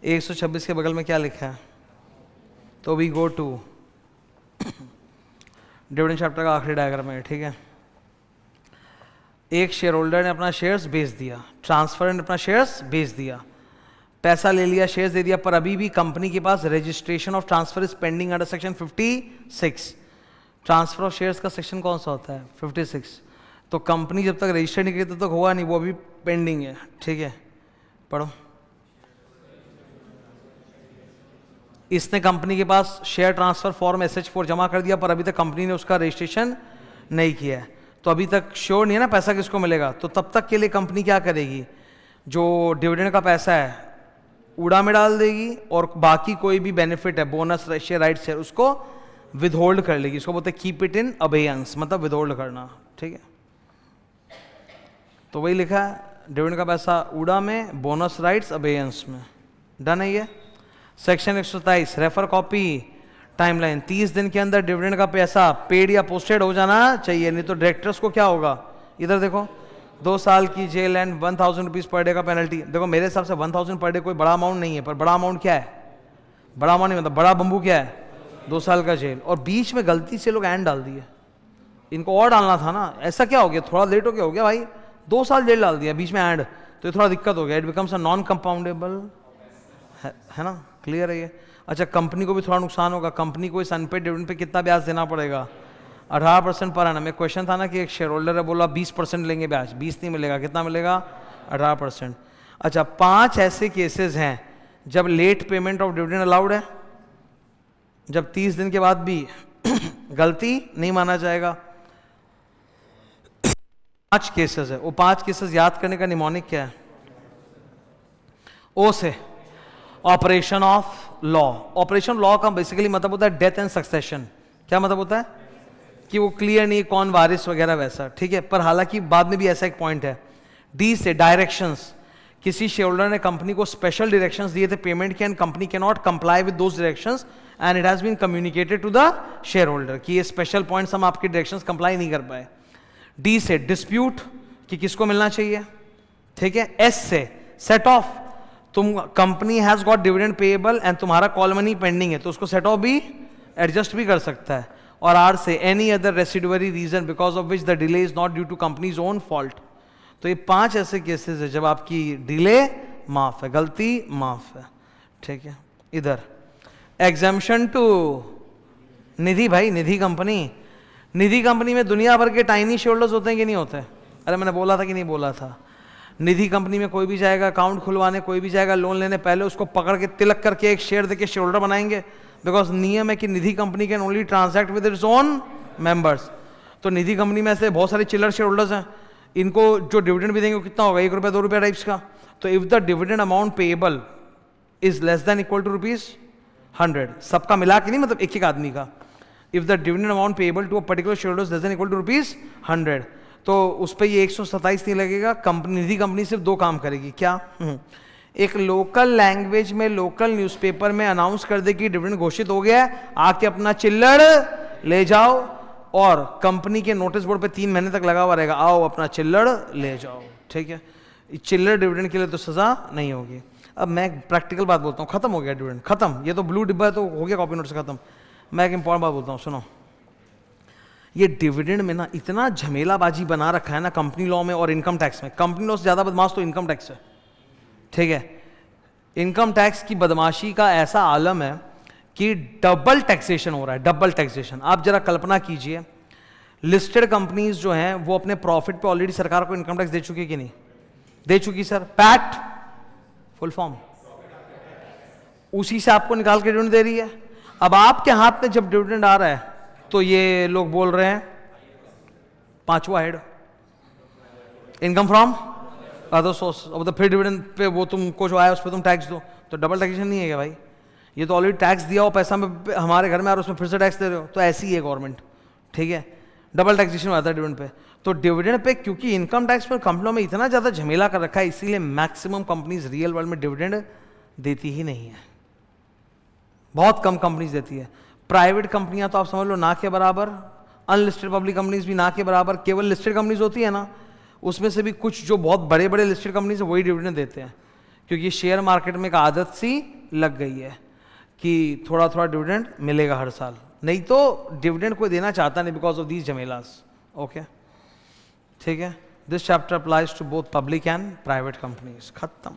126 के बगल में क्या लिखा है, तो we go to dividend chapter का आखिरी डायग्राम है, ठीक है। एक शेयर होल्डर ने अपना शेयर्स बेच दिया, ट्रांसफर ने अपना शेयर्स बेच दिया, पैसा ले लिया, शेयर्स दे दिया, पर अभी भी कंपनी के पास registration of transfer is pending under section 56। Transfer of shares का सेक्शन कौन सा होता है, 56। तो कंपनी जब तक रजिस्टर नहीं करी तब तक हुआ नहीं, वो अभी पेंडिंग है, ठीक है। पढ़ो, इसने कंपनी के पास शेयर ट्रांसफर फॉर्म SH4 जमा कर दिया, पर अभी तक कंपनी ने उसका रजिस्ट्रेशन नहीं किया है, तो अभी तक श्योर नहीं है ना पैसा किसको मिलेगा। तो तब तक के लिए कंपनी क्या करेगी, जो डिविडेंड का पैसा है उड़ा में डाल देगी, और बाकी कोई भी बेनिफिट है, बोनस, शेयर राइट्स है, उसको विदहोल्ड कर लेगी। इसको बोलते हैं कीप इट इन अबेयंस, मतलब विदहोल्ड करना, ठीक है। तो वही लिखा है, डिविडेंड का पैसा उड़ा में, बोनस राइट्स अबेयंस में, डन है ये। सेक्शन 127, रेफर कॉपी, टाइमलाइन, 30 दिन के अंदर डिविडेंड का पैसा पेड या पोस्टेड हो जाना चाहिए, नहीं तो डायरेक्टर्स को क्या होगा, इधर देखो, 2 साल की जेल एंड 1000 रुपीज पर डे का पेनल्टी। देखो मेरे हिसाब से 1000 पर डे कोई बड़ा अमाउंट नहीं है, पर बड़ा अमाउंट क्या है, बड़ा अमाउंट नहीं मतलब बड़ा बम्बू क्या है, 2 साल का जेल। और बीच में गलती से लोग एंड डाल दिए, इनको और डालना था ना, ऐसा क्या हो गया, थोड़ा लेट हो गया भाई, 2 साल जेल डाल दिया बीच में एंड, तो ये थोड़ा दिक्कत हो गया, it becomes a non compoundable, है ना, क्लियर है ये। अच्छा, कंपनी को भी थोड़ा नुकसान होगा, कंपनी को इस अनपेड डिविडेंड पे कितना ब्याज देना पड़ेगा, 18% पर आना। में क्वेश्चन था ना कि एक शेयर होल्डर है, बोला 20% लेंगे ब्याज, 20 नहीं मिलेगा, कितना मिलेगा, 18%। अच्छा, 5 ऐसे केसेस हैं जब late payment of dividend allowed है, जब 30 दिन के बाद भी गलती नहीं माना जाएगा। 5 केसेस है, वो 5 केसेस याद करने का निमोनिक क्या है, ओ से operation of law. Operation law का बेसिकली मतलब होता है डेथ एंड सक्सेशन। क्या मतलब होता है कि वो क्लियर नहीं कौन वारिस वगैरह वैसा, ठीक है, पर हालांकि बाद में भी ऐसा एक पॉइंट है। डी से डायरेक्शंस, किसी शेयर होल्डर ने कंपनी को स्पेशल डायरेक्शंस दिए थे पेमेंट के, and company can not comply with those directions and it has been communicated to the shareholder कि ये स्पेशल पॉइंट्स हम आपके डायरेक्शंस कंप्लाई नहीं कर पाए। डी से डिस्प्यूट, कि किसको मिलना चाहिए, ठीक है। एस से सेट ऑफ, तुम company has got dividend payable and तुम्हारा कॉल मनी पेंडिंग है, तो उसको सेट ऑफ भी एडजस्ट भी कर सकता है। और आर से any other residuary reason because of which the delay is not due to company's own fault. तो ये 5 ऐसे केसेस है जब आपकी डिले माफ है, गलती माफ है, ठीक है। इधर एग्जाम्पशन टू निधि, भाई निधि कंपनी में दुनिया भर के टाइनी शेयर होल्डर्स होते हैं कि नहीं होते? अरे मैंने बोला था कि नहीं बोला था? निधि कंपनी में कोई भी जाएगा अकाउंट खुलवाने, कोई भी जाएगा लोन लेने, पहले उसको पकड़ के तिलक करके एक शेयर देके शेयर होल्डर बनाएंगे, बिकॉज नियम है कि Nidhi company can only transact with its own members. तो निधि कंपनी में ऐसे बहुत सारे चिल्लर शेयर होल्डर्स हैं, इनको जो डिविडेंड भी देंगे वो कितना होगा, 1 रुपया 2 रुपया टाइप्स का। तो if the dividend amount payable is less than equal to ₹100, सबका मिला के नहीं, मतलब एक एक आदमी का, if the dividend amount payable to a particular shareholder less than equal to ₹100, तो उस पर ये 127 नहीं लगेगा। निधि कंपनी सिर्फ 2 काम करेगी, क्या? एक लोकल लैंग्वेज में लोकल न्यूज़पेपर में अनाउंस कर दे कि डिविडेंड घोषित हो गया है, आके अपना चिल्लड़ ले जाओ, और कंपनी के नोटिस बोर्ड पे 3 महीने तक लगा हुआ रहेगा, आओ अपना चिल्लड़ ले जाओ, ठीक है। चिल्लड़ डिविडेंड के लिए तो सजा नहीं होगी। अब मैं प्रैक्टिकल बात बोलता हूँ, खत्म हो गया डिविडेंड, खत्म, ये तो ब्लू डिब्बा है तो हो गया कॉपी नोट से खत्म। मैं एक इंपॉर्टेंट बात बोलता हूँ, सुनो। ये डिविडेंड में ना इतना झमेलाबाजी बना रखा है ना कंपनी लॉ में और इनकम टैक्स में। कंपनी लॉ से ज्यादा बदमाश तो इनकम टैक्स है, ठीक है। इनकम टैक्स की बदमाशी का ऐसा आलम है कि डबल टैक्सेशन हो रहा है, डबल टैक्सेशन। आप जरा कल्पना कीजिए, लिस्टेड कंपनीज जो हैं वो अपने प्रॉफिट पे ऑलरेडी सरकार को इनकम टैक्स दे चुकी कि नहीं दे चुकी? सर, पैट फुल फॉर्म, उसी से आपको निकाल के डिविडेंड दे रही है। अब आपके हाथ में जब डिविडेंड आ रहा है तो ये लोग बोल रहे हैं 5वां head, income from other source, अब तो फिर डिविडेंड पे वो तुमको जो आया उस पर तुम टैक्स दो, तो डबल टैक्सेशन नहीं है क्या भाई? ये तो ऑलरेडी टैक्स दिया हो पैसा में हमारे घर में, और उसमें फिर से टैक्स दे रहे हो, तो ऐसी है गवर्नमेंट, ठीक है। डबल टैक्सेशन हो जाता है डिविडेंड पे। तो डिविडेंड पे क्योंकि इनकम टैक्स पर कंपनियों में इतना ज़्यादा झमेला कर रखा है, इसीलिए मैक्सिमम कंपनीज रियल वर्ल्ड में डिविडेंड देती ही नहीं है, बहुत कम कंपनीज देती है। प्राइवेट कंपनियां तो आप समझ लो ना के बराबर, अनलिस्टेड पब्लिक कंपनीज भी ना के बराबर। केवल लिस्टेड कंपनीज होती है ना, उसमें से भी कुछ जो बहुत बड़े बड़े लिस्टेड कंपनीज है वही डिविडेंड देते हैं, क्योंकि शेयर मार्केट में एक आदत सी लग गई है कि थोड़ा थोड़ा डिविडेंड मिलेगा हर साल, नहीं तो डिविडेंड कोई देना चाहता नहीं बिकॉज ऑफ दीज जमेलास। ओके, ठीक है। This chapter applies to both public and private companies. खत्म।